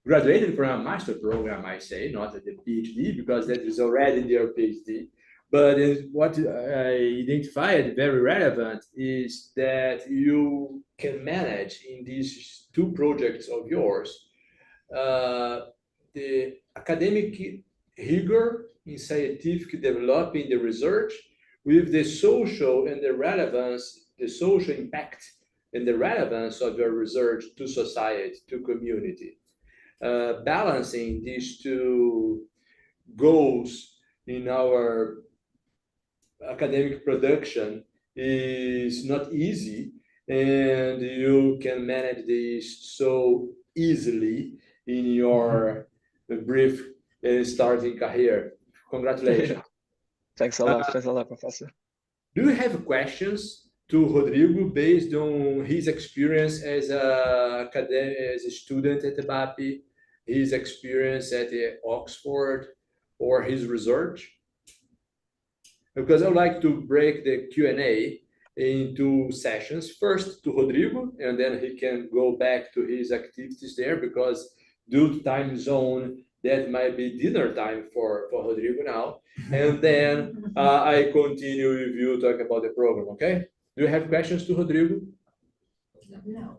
graduated from a master program, I say, not at the PhD, because that is already their PhD. But what I identified very relevant is that you can manage in these two projects of yours the academic rigor in scientific developing the research with the social and the relevance, the social impact and the relevance of your research to society, to community. Balancing these two goals in our academic production is not easy, and you can manage this so easily in your brief starting career. Congratulations. Thanks a lot. Thanks a lot, Professor. Do you have questions to Rodrigo based on his experience as a student at EBAPE, his experience at Oxford, or his research? Because I would like to break the Q&A into sessions. First to Rodrigo, and then he can go back to his activities there, because due to time zone, that might be dinner time for Rodrigo now. And then I continue with you talking about the program, okay? Do you have questions to Rodrigo? No.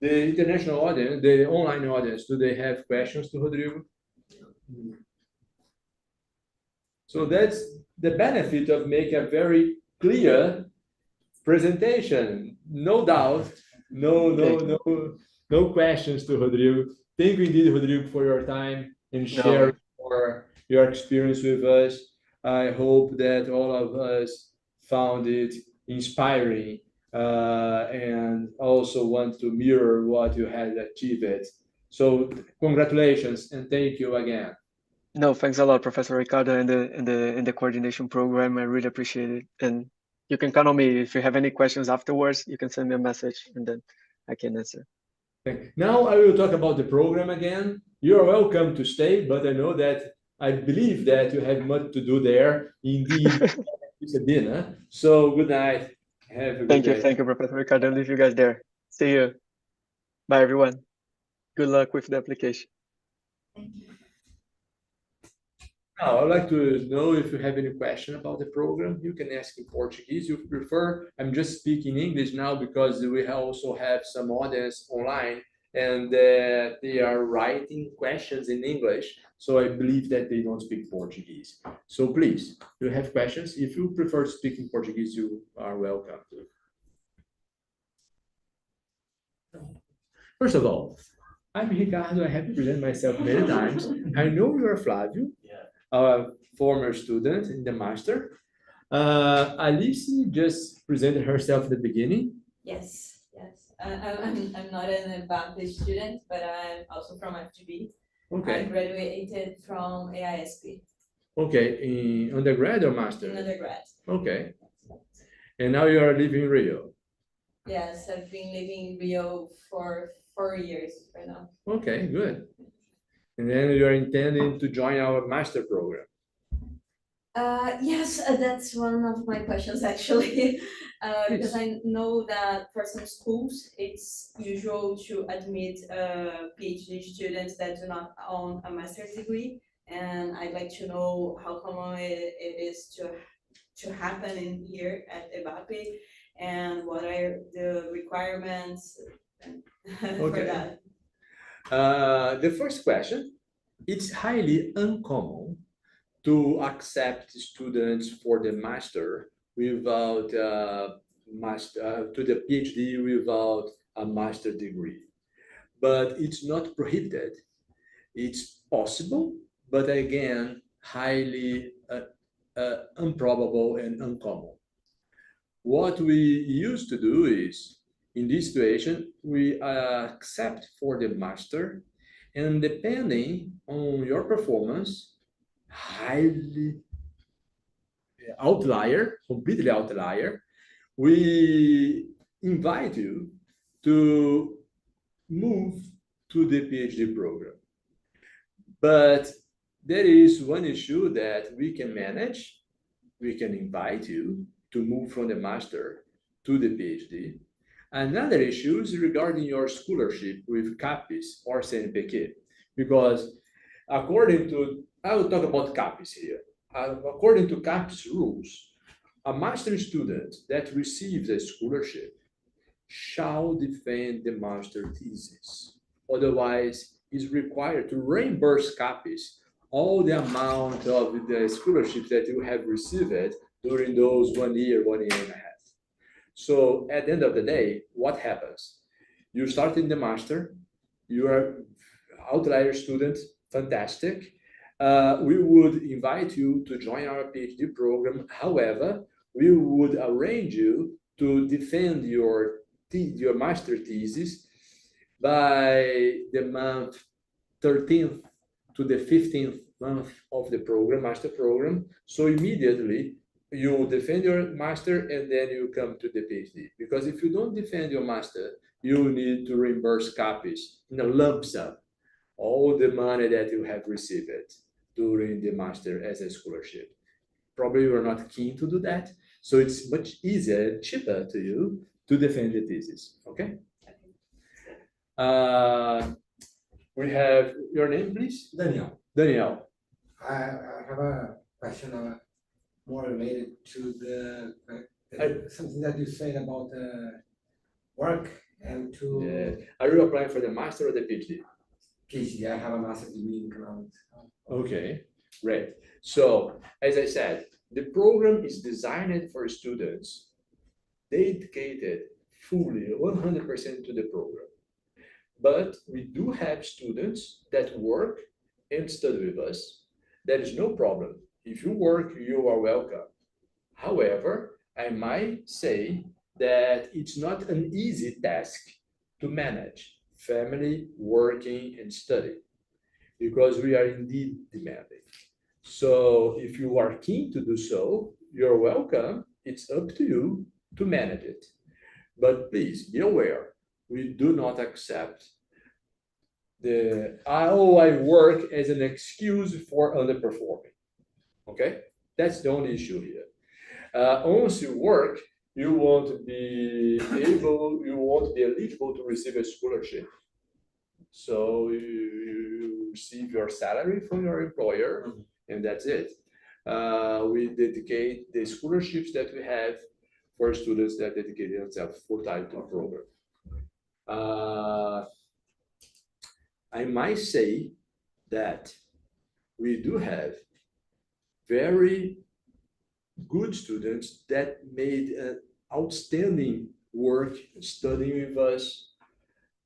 The international audience, the online audience, do they have questions to Rodrigo? No. So that's the benefit of making a very clear presentation. No doubt, no questions to Rodrigo. Thank you indeed, Rodrigo, for your time and sharing your experience with us. I hope that all of us found it inspiring and also want to mirror what you had achieved. So congratulations and thank you again. No, thanks a lot, Professor Ricardo, and the coordination program. I really appreciate it. And you can count on me. If you have any questions afterwards, you can send me a message and then I can answer. Now I will talk about the program again. You are welcome to stay, but I know that I believe that you have much to do there. Indeed, it's a dinner. So good night. Have a good day. Thank you, Professor Ricardo. Leave you guys there. See you. Bye, everyone. Good luck with the application. Thank you. Now, I'd like to know if you have any question about the program. You can ask in Portuguese if you prefer. I'm just speaking English now because we also have some audience online and they are writing questions in English. So I believe that they don't speak Portuguese. So please, if you have questions, if you prefer speaking Portuguese, you are welcome to. First of all, I'm Ricardo. I have presented myself many times. I know you're Flavio, a former student in the master. Alice just presented herself at the beginning. Yes. I'm not an EBAPE student, but I'm also from FGV. I Okay. graduated from AISP Okay. In undergrad or master? in undergrad. Okay. And now you are living in Rio. Yes, I've been living in Rio for 4 years right now. Okay, good. And then you are intending to join our master program. Yes, that's one of my questions actually, because I know that for some schools, it's usual to admit PhD students that do not own a master's degree. And I'd like to know how common it is to happen in here at EBAPE and what are the requirements for Okay. that. The first question, it's highly uncommon to accept students for the master without to the PhD without a master degree. But it's not prohibited. It's possible, but again, highly improbable and uncommon. What we used to do is, in this situation, we accept for the master, and depending on your performance, highly outlier, completely outlier, we invite you to move to the PhD program. But there is one issue that we can manage. We can invite you to move from the master to the PhD. Another issue is regarding your scholarship with CAPES or CNPq, because according to, I will talk about CAPES here. According to CAPES rules, a master student that receives a scholarship shall defend the master thesis. Otherwise, is required to reimburse CAPES all the amount of the scholarships that you have received during those 1 year, 1 year and a half. So at the end of the day, what happens? You start in the master, you are outlier student, fantastic. We would invite you to join our PhD program. However, we would arrange you to defend your master thesis by the month 13th to the 15th month of the program, master program. So immediately you defend your master and then you come to the PhD. Because if you don't defend your master, you need to reimburse CAPES in a lump sum, all the money that you have received during the master as a scholarship. Probably you are not keen to do that. So it's much easier and cheaper to you to defend the thesis, okay? We have your name, please? Daniel, Daniel. I have a question more related to the something that you said about work and to Are you applying for the master or the PhD? PhD. I have a master's degree in economics. Okay, great. So as I said, the program is designed for students dedicated fully 100% to the program. But we do have students that work and study with us. There is no problem. If you work, you are welcome. However, I might say that it's not an easy task to manage family, working, and study, because we are indeed demanding. So if you are keen to do so, you're welcome. It's up to you to manage it. But please be aware, we do not accept I work as an excuse for underperforming. Okay, that's the only issue here. Once you work, you want to be eligible to receive a scholarship. So you receive your salary from your employer, and that's it. We dedicate the scholarships that we have for students that dedicate themselves full-time to the program. I might say that we do have very good students that made outstanding work studying with us,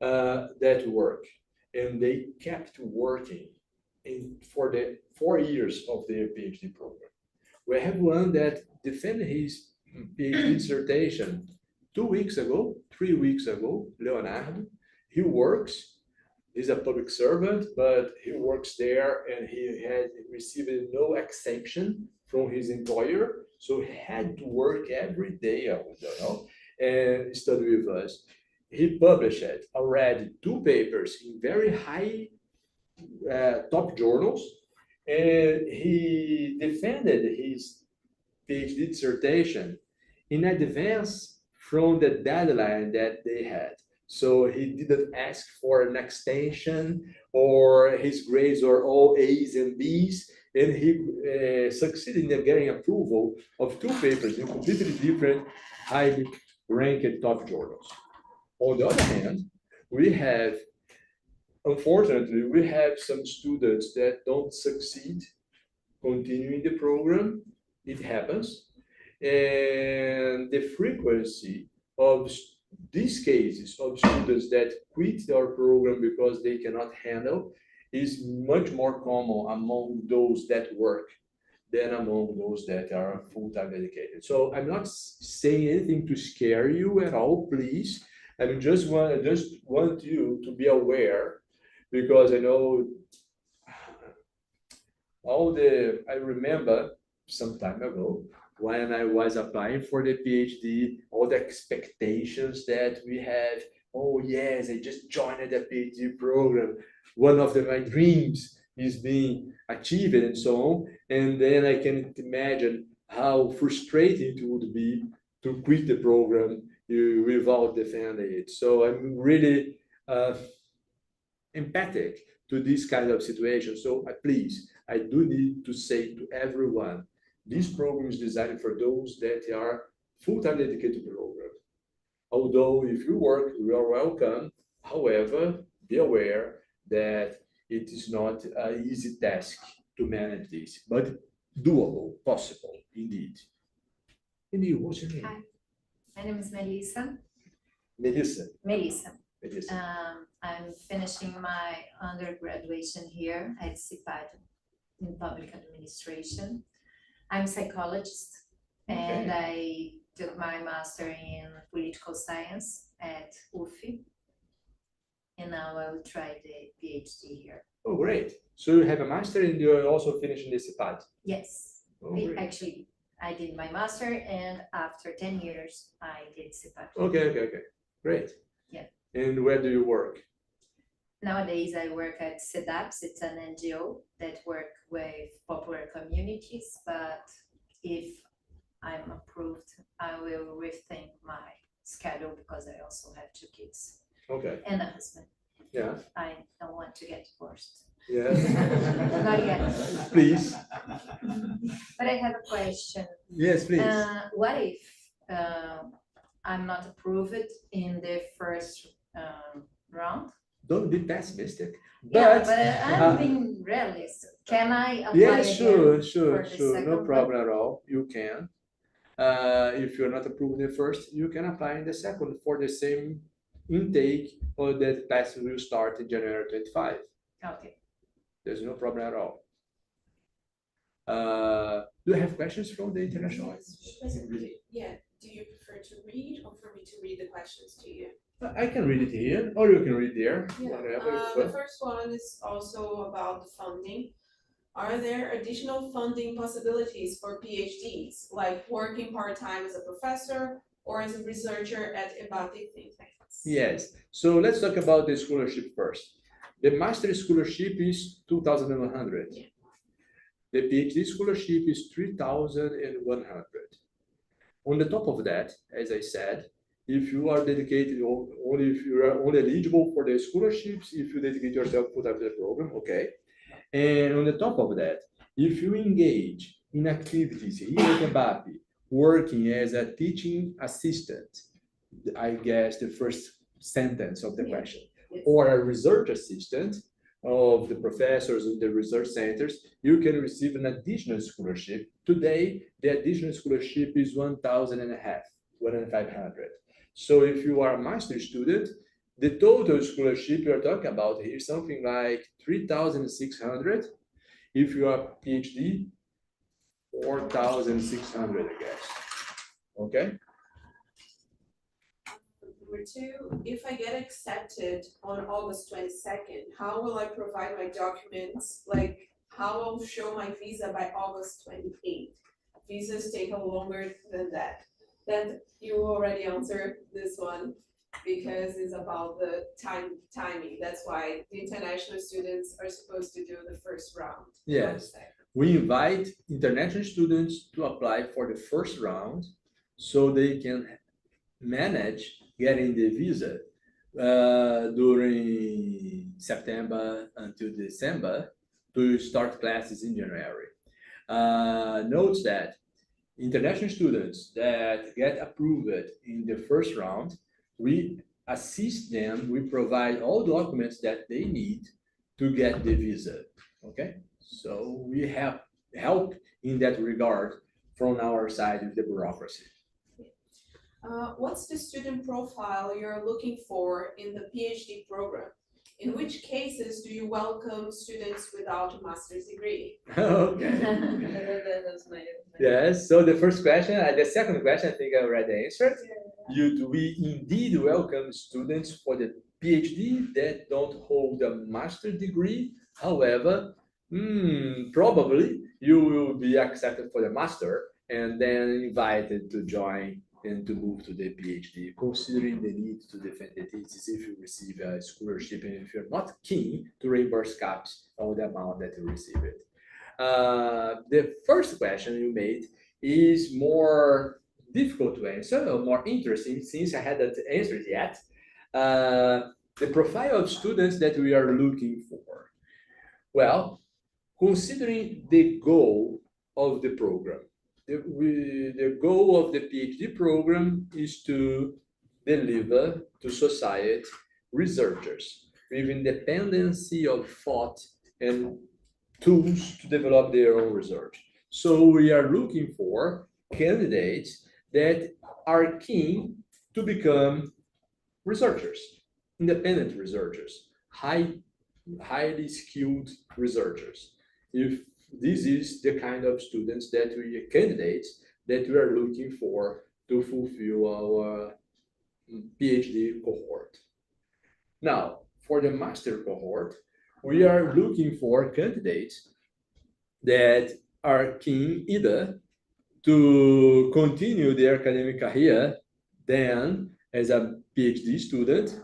that work, and they kept working for the 4 years of their PhD program. We have one that defended his PhD dissertation 2 weeks ago, 3 weeks ago, Leonardo. He works, he's a public servant, but he works there and he had received no exemption from his employer. So he had to work every day, and study with us. He published already 2 papers in very high top journals, and he defended his PhD dissertation in advance from the deadline that they had. So he didn't ask for an extension, or his grades are all A's and B's, and he succeeded in getting approval of 2 papers in completely different, highly ranked top journals. On the other hand, unfortunately, we have some students that don't succeed continuing the program. It happens. And the frequency of these cases of students that quit our program because they cannot handle is much more common among those that work than among those that are full-time dedicated. So I'm not saying anything to scare you at all, please. I just want you to be aware, because I know I remember some time ago when I was applying for the PhD, all the expectations that we have. Oh yes, I just joined the PhD program. One of my dreams is being achieved and so on. And then I can imagine how frustrating it would be to quit the program without defending it. So I'm really empathic to this kind of situation. So please, I do need to say to everyone, this program is designed for those that are full-time dedicated to the program. Although if you work, you are welcome. However, be aware that it is not an easy task to manage this, but doable, possible, indeed. And you, what's your name? Hi, my name is Melissa. Melissa. Melissa. Melissa. I'm finishing my undergraduate here at CPAD in public administration. I'm a psychologist, and I took my master in political science at UFI, and now I will try the PhD here. Oh, great. So you have a master and you're also finishing the CPAD? Yes. Oh, great. Actually, I did my master, and after 10 years, I did CPAD. Okay. Great. Yeah. And where do you work? Nowadays, I work at CEDAPS. It's an NGO that work with popular communities, but if I'm approved, I will rethink my schedule because I also have 2 kids. Okay. And a husband. Yeah. I don't want to get divorced. Yes. Not yet. Please. But I have a question. Yes, please. What if I'm not approved in the first round? Don't be pessimistic. Yeah, But, but I'm being realistic. Can I apply yes, sure. for the No second problem at all. You can. If you're not approved in the first, you can apply in the second for the same intake, or that passing will start in January 25. Okay. There's no problem at all. Do you have questions from the international? Yeah, do you prefer to read or for me to read the questions to you? I can read it here, or you can read there. Whatever. The first one is also about the funding. Are there additional funding possibilities for PhDs, like working part-time as a professor or as a researcher at EBAPE think tanks? Yes. So let's talk about the scholarship first. The master scholarship is 2,100. Yeah. The PhD scholarship is 3,100. On the top of that, as I said, if you are dedicated, only if you are only eligible for the scholarships, if you dedicate yourself full-time to the program, okay. And on the top of that, if you engage in activities here at EBAPE, working as a teaching assistant, I guess the first sentence of the question, or a research assistant of the professors in the research centers, you can receive an additional scholarship. Today, the additional scholarship is 1,500. So if you are a master student, the total scholarship you're talking about here is something like 3,600. If you are PhD, 4,600, I guess. Okay. Number two, if I get accepted on August 22nd, how will I provide my documents? Like, how I'll show my visa by August 28th? Visas take a longer than that. Then you already answered this one because it's about the timing. That's why the international students are supposed to do the first round. Yes. We invite international students to apply for the first round so they can manage getting the visa during September until December to start classes in January. Note that international students that get approved in the first round, we assist them, we provide all documents that they need to get the visa, okay? So we have help in that regard from our side of the bureaucracy. What's the student profile you're looking for in the PhD program? In which cases do you welcome students without a master's degree? Okay. Yes, so the first question, the second question, I think I already answered. We indeed welcome students for the PhD that don't hold a master's degree. However, probably you will be accepted for the master and then invited to join and to move to the PhD, considering the need to defend the thesis if you receive a scholarship and if you're not keen to reimburse caps on the amount that you receive it. The first question you made is more difficult to answer or more interesting since I hadn't answered yet. The profile of students that we are looking for. Well, considering the goal of the program, the goal of the PhD program is to deliver to society researchers with independency of thought and tools to develop their own research. So we are looking for candidates that are keen to become researchers, independent researchers, highly skilled researchers. If this is the kind of students that candidates that we are looking for to fulfill our PhD cohort. Now, for the master cohort, we are looking for candidates that are keen either to continue their academic career then as a PhD student,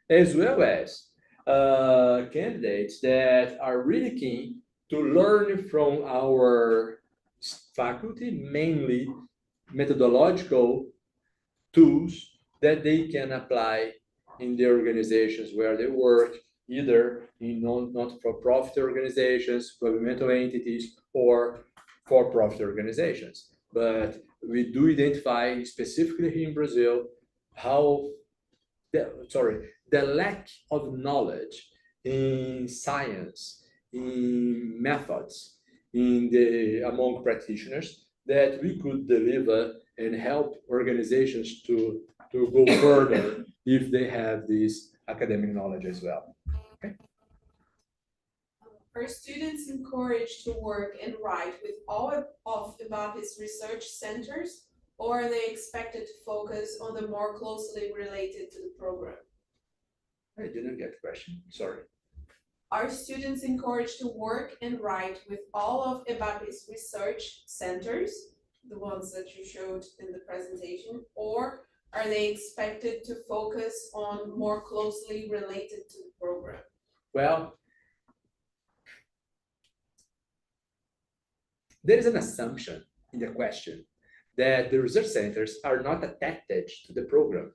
as well as candidates that are really keen to learn from our faculty, mainly methodological tools that they can apply in the organizations where they work, either in not-for-profit organizations, governmental entities, or for-profit organizations. But we do identify specifically here in Brazil the lack of knowledge in science, in methods, among practitioners that we could deliver and help organizations to go further if they have this academic knowledge as well. Okay. Are students encouraged to work and write with all of EBAPE's research centers, or are they expected to focus on the more closely related to the program? I didn't get the question, sorry. Are students encouraged to work and write with all of EBAPE's research centers, the ones that you showed in the presentation, or are they expected to focus on more closely related to the program? Well, there is an assumption in the question that the research centers are not attached to the program,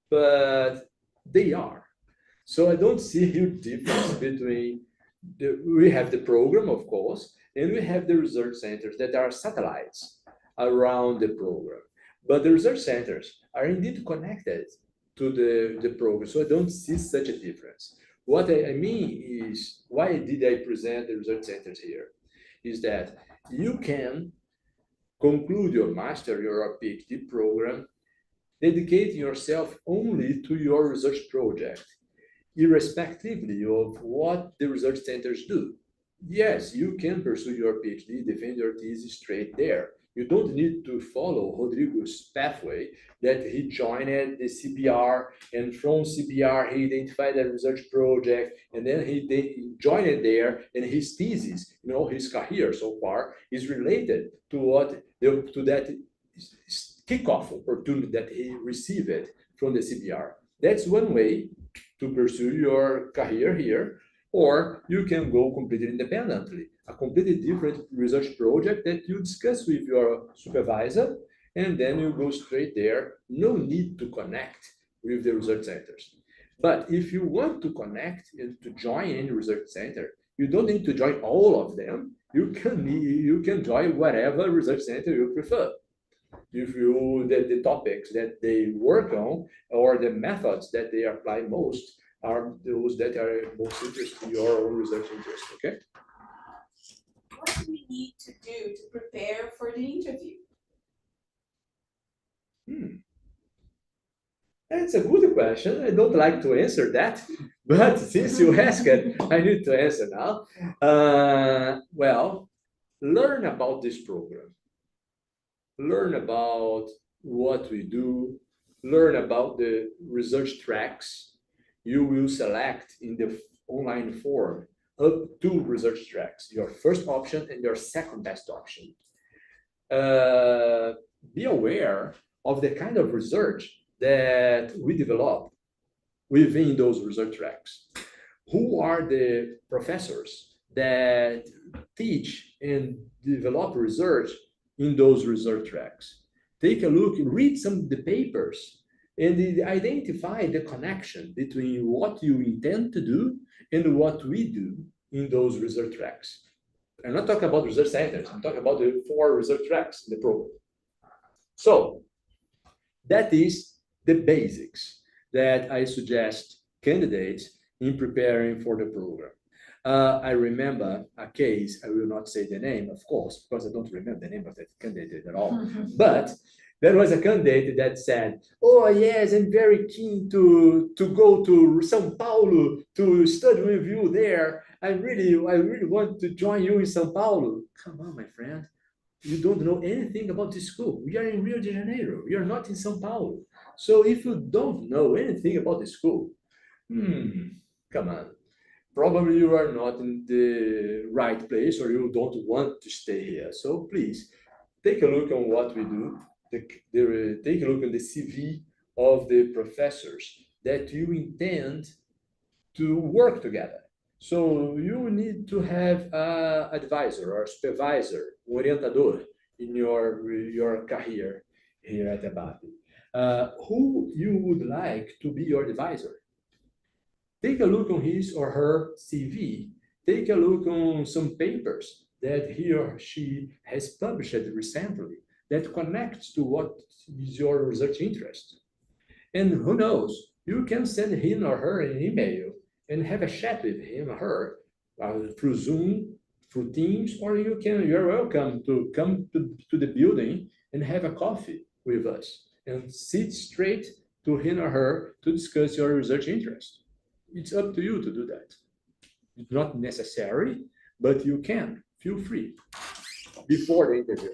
but they are. So I don't see a huge difference between we have the program, of course, and we have the research centers that are satellites around the program. But the research centers are indeed connected to the program, so I don't see such a difference. What I mean is, why did I present the research centers here? Is that you can conclude your master, your PhD program, dedicating yourself only to your research project, irrespectively of what the research centers do. Yes, you can pursue your PhD, defend your thesis straight there. You don't need to follow Rodrigo's pathway that he joined the CBR, and from CBR he identified a research project, and then he joined it there, and his thesis, his career so far is related to that kickoff opportunity that he received from the CBR. That's one way to pursue your career here, or you can go completely independently, a completely different research project that you discuss with your supervisor, and then you go straight there. No need to connect with the research centers. But if you want to connect and to join any research center, you don't need to join all of them. You can join whatever research center you prefer. If the topics that they work on or the methods that they apply most are those that are most interested in your own research interest, okay? What do we need to do to prepare for the interview? That's a good question. I don't like to answer that, but since you asked it, I need to answer now. Well, learn about this program. Learn about what we do. Learn about the research tracks. You will select in the online form up to research tracks, your first option and your second best option. Be aware of the kind of research that we develop within those research tracks. Who are the professors that teach and develop research in those research tracks? Take a look, read some of the papers, and identify the connection between what you intend to do and what we do in those research tracks. I'm not talking about research centers, I'm talking about the 4 research tracks in the program. So that is the basics that I suggest candidates in preparing for the program. I remember a case, I will not say the name, of course, because I don't remember the name of that candidate at all, but there was a candidate that said, oh yes, I'm very keen to go to São Paulo to study with you there. I really want to join you in São Paulo. Come on, my friend. You don't know anything about this school. We are in Rio de Janeiro. We are not in São Paulo. So if you don't know anything about the school, come on. Probably you are not in the right place, or you don't want to stay here. So please take a look on what we do. Take a look at the CV of the professors that you intend to work together. So you need to have an advisor or supervisor, orientador in your career here at EBAPE. Who you would like to be your advisor? Take a look on his or her CV. Take a look on some papers that he or she has published recently that connects to what is your research interest. And who knows, you can send him or her an email and have a chat with him or her through Zoom, through Teams, or you're welcome to come to the building and have a coffee with us and sit straight to him or her to discuss your research interest. It's up to you to do that. It's not necessary, but you can. Feel free before the interview.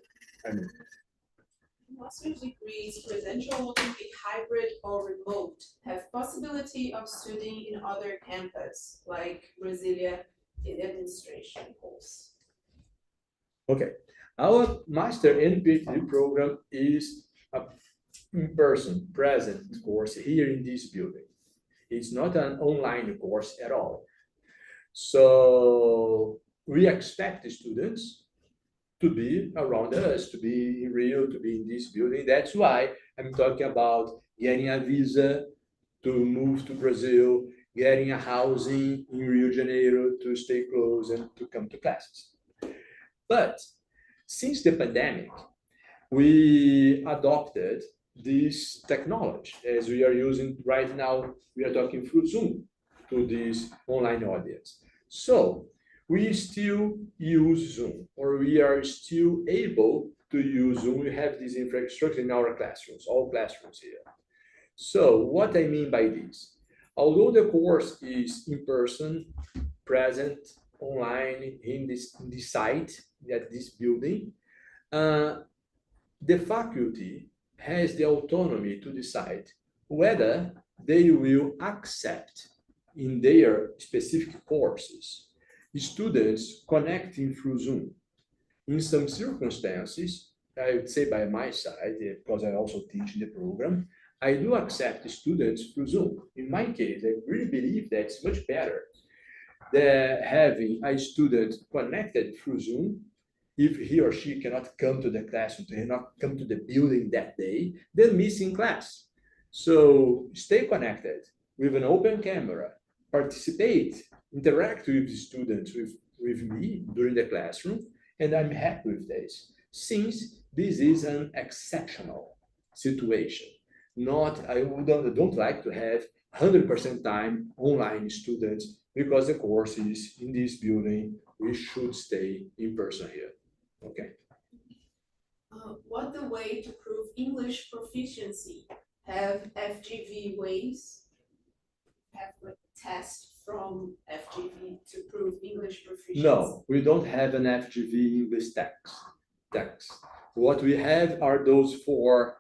Master's degrees, presential can be hybrid or remote, have possibility of studying in other campus, like Brasilia in administration course. Okay, our master and PhD program is a in-person, present course here in this building. It's not an online course at all. So we expect the students to be around us, to be in Rio, to be in this building. That's why I'm talking about getting a visa to move to Brazil, getting a housing in Rio de Janeiro to stay close and to come to classes. But since the pandemic, we adopted this technology as we are using right now. We are talking through Zoom to this online audience. So we still use Zoom, or we are still able to use Zoom. We have this infrastructure in our classrooms, all classrooms here. So what I mean by this, although the course is in person, present, online, in this site, at this building, the faculty has the autonomy to decide whether they will accept in their specific courses students connecting through Zoom. In some circumstances, I would say by my side, because I also teach the program, I do accept students through Zoom. In my case, I really believe that it's much better than having a student connected through Zoom if he or she cannot come to the classroom, cannot come to the building that day, then missing class. So stay connected with an open camera, participate, interact with the students, with me during the classroom, and I'm happy with this, since this is an exceptional situation. I don't like to have 100% time online students because the course is in this building. We should stay in person here. Okay. What the way to prove English proficiency? Have FGV ways? Have like test from FGV to prove English proficiency? No, we don't have an FGV English text. What we have are those for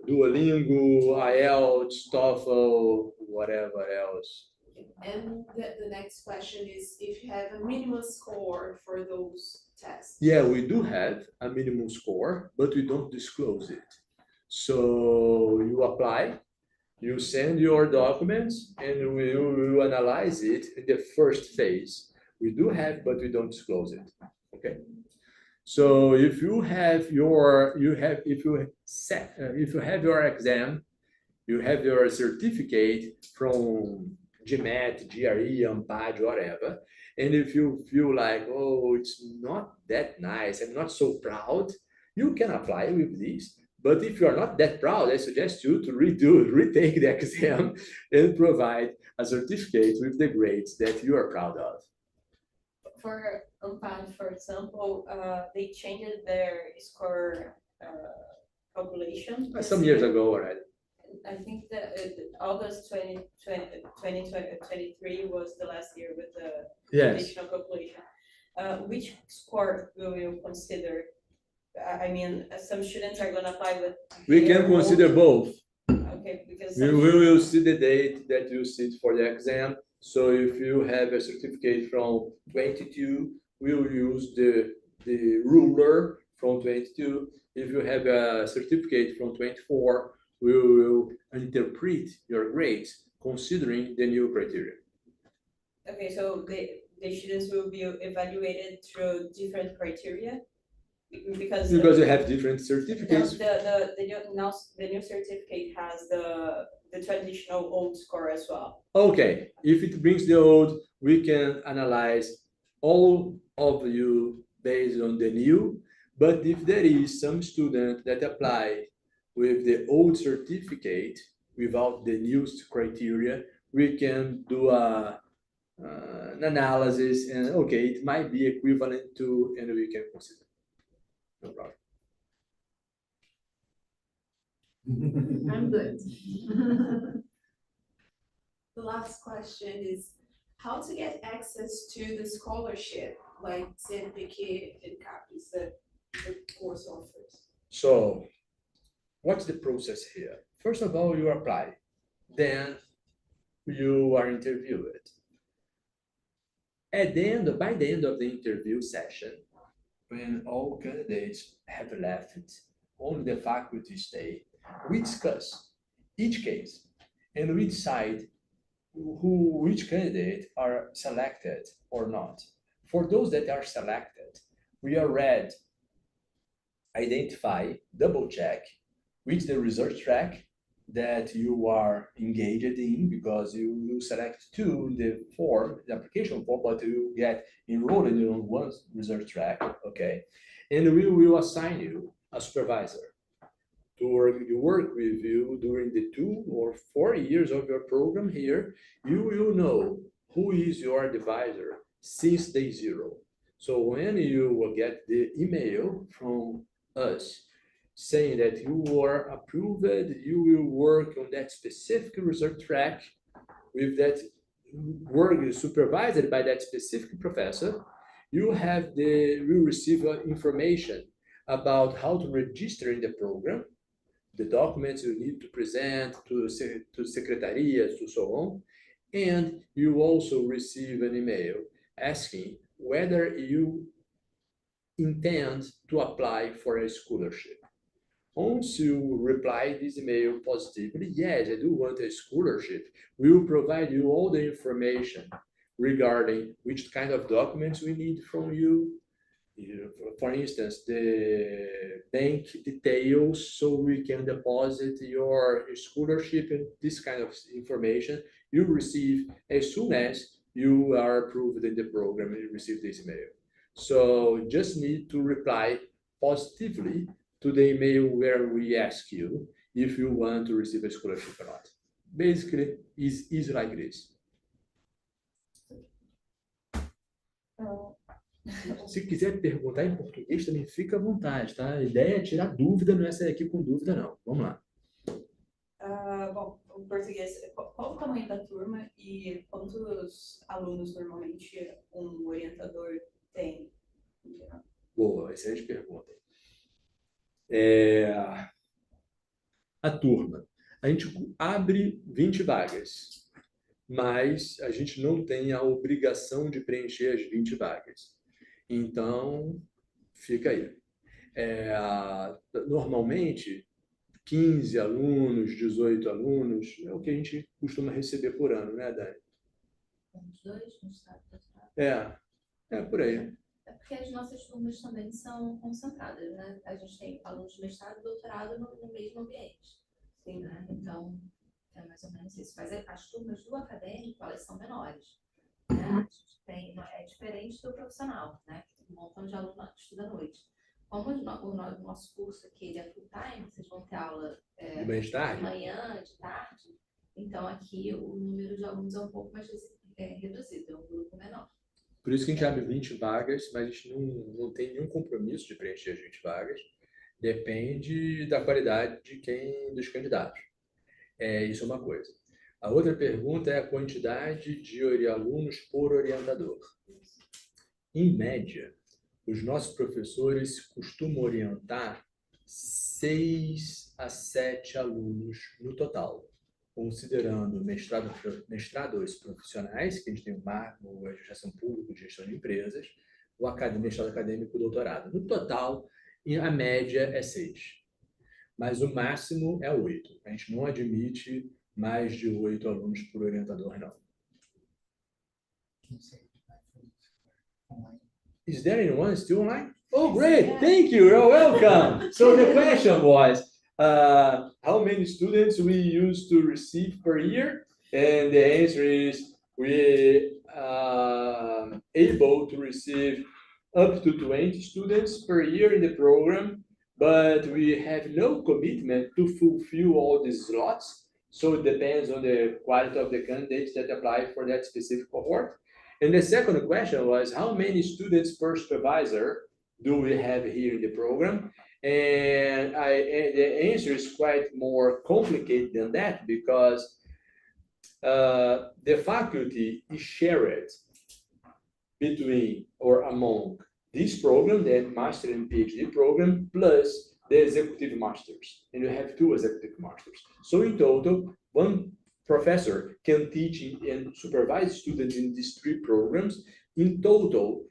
Duolingo, IELTS, TOEFL, whatever else. And the next question is if you have a minimum score for those tests. Yeah, we do have a minimum score, but we don't disclose it. So you apply, you send your documents, and we will analyze it in the first phase. We do have, but we don't disclose it. Okay. So if you have your exam, you have your certificate from GMAT, GRE, ANPAD, whatever. And if you feel like, oh, it's not that nice, I'm not so proud, you can apply with this. But if you are not that proud, I suggest you to retake the exam and provide a certificate with the grades that you are proud of. For ANPAD, for example, they changed their score calculation. Some years ago already. I think that August 2023 was the last year with the additional calculation. Which score will you consider? I mean, some students are going to apply with. We can consider both. Okay, because we will see the date that you sit for the exam. So if you have a certificate from 22, we will use the ruler from 22. If you have a certificate from 24, we will interpret your grades considering the new criteria. Okay, so the students will be evaluated through different criteria? Because you have different certificates. The new certificate has the traditional old score as well. Okay, if it brings the old, we can analyze all of you based on the new. But if there is some student that apply with the old certificate without the new criteria, we can do an analysis and okay, it might be equivalent to, and we can consider. No problem. I'm good. The last question is how to get access to the scholarship like CNPq and CAPES that the course offers. So what's the process here? First of all, you apply, then you are interviewed. By the end of the interview session, when all candidates have left, only the faculty stay, we discuss each case and we decide which candidate are selected or not. For those that are selected, we already identify, double check which the research track that you are engaged in, because you select two in the form, the application form, but you get enrolled in one research track, okay? And we will assign you a supervisor to work with you during the 2 or 4 years of your program here. You will know who is your advisor since day 0. So when you will get the email from us saying that you are approved, you will work on that specific research track with that work supervised by that specific professor, you will receive information about how to register in the program, the documents you need to present to secretarias, to so on, and you also receive an email asking whether you intend to apply for a scholarship. Once you reply this email positively, yes, I do want a scholarship, we will provide you all the information regarding which kind of documents we need from you. For instance, the bank details, so we can deposit your scholarship, and this kind of information you receive as soon as you are approved in the program and you receive this email. So just need to reply positively to the email where we ask you if you want to receive a scholarship or not. Basically, it's easy like this. Se quiser perguntar em português, também fica à vontade, tá? A ideia é tirar dúvida, não é sair aqui com dúvida, não. Vamos lá. Bom, o português, qual o tamanho da turma e quantos alunos normalmente um orientador tem? Boa, excelente pergunta. A turma. A gente abre 20 vagas, mas a gente não tem a obrigação de preencher as 20 vagas. Então, fica aí. Normalmente, 15 alunos, 18 alunos, é o que a gente costuma receber por ano, né, Dani? Uns 2 no estado do doutorado. É por aí. É porque as nossas turmas também são concentradas, né? A gente tem alunos de mestrado e doutorado no mesmo ambiente. Sim, né? Então, é mais ou menos isso. Mas as turmas do acadêmico, elas são menores. Né? A gente é diferente do profissional, né? Um montão de aluno estuda à noite. Como o nosso curso aqui ele é full time, vocês vão ter aula de manhã, de tarde, então aqui o número de alunos é um pouco mais reduzido, é um grupo menor. Por isso que a gente abre 20 vagas, mas a gente não tem nenhum compromisso de preencher as 20 vagas. Depende da qualidade dos candidatos. Isso é uma coisa. A outra pergunta é a quantidade de alunos por orientador. Em média, os nossos professores costumam orientar 6 a 7 alunos no total, considerando mestrados profissionais, que a gente tem a administração pública, gestão de empresas, o mestrado acadêmico, o doutorado. No total, a média é 6. Mas o máximo é 8. A gente não admite mais de 8 alunos por orientador, não. Is there anyone still online? Oh, great. Thank you. You're welcome. So the question was, how many students we used to receive per year? And the answer is we able to receive up to 20 students per year in the program, but we have no commitment to fulfill all these slots. So it depends on the quality of the candidates that apply for that specific cohort. And the second question was, how many students per supervisor do we have here in the program? And the answer is quite more complicated than that, because the faculty is shared between or among this program, the Master and PhD program, plus the Executive Masters. And we have 2 Executive Masters. So in total, 1 professor can teach and supervise students in these 3 programs. In total,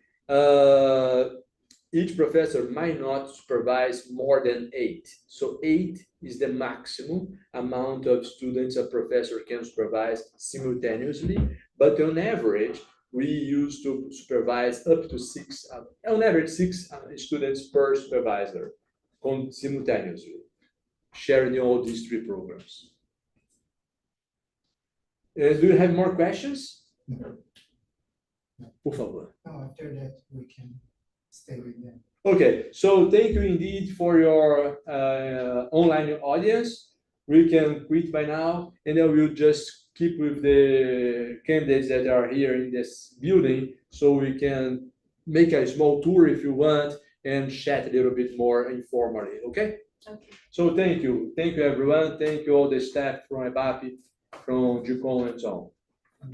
each professor might not supervise more than 8. So 8 is the maximum amount of students a professor can supervise simultaneously. But on average, we used to supervise up to 6, on average 6 students per supervisor simultaneously, sharing all these 3 programs. Do you have more questions? No. Por favor. No, after that, we can stay with them. Okay, so thank you indeed for your online audience. We can quit by now, and then we'll just keep with the candidates that are here in this building, so we can make a small tour if you want and chat a little bit more informally, okay? Okay. So thank you everyone. Thank you all the staff from EBAPE, from JUCOM and so on.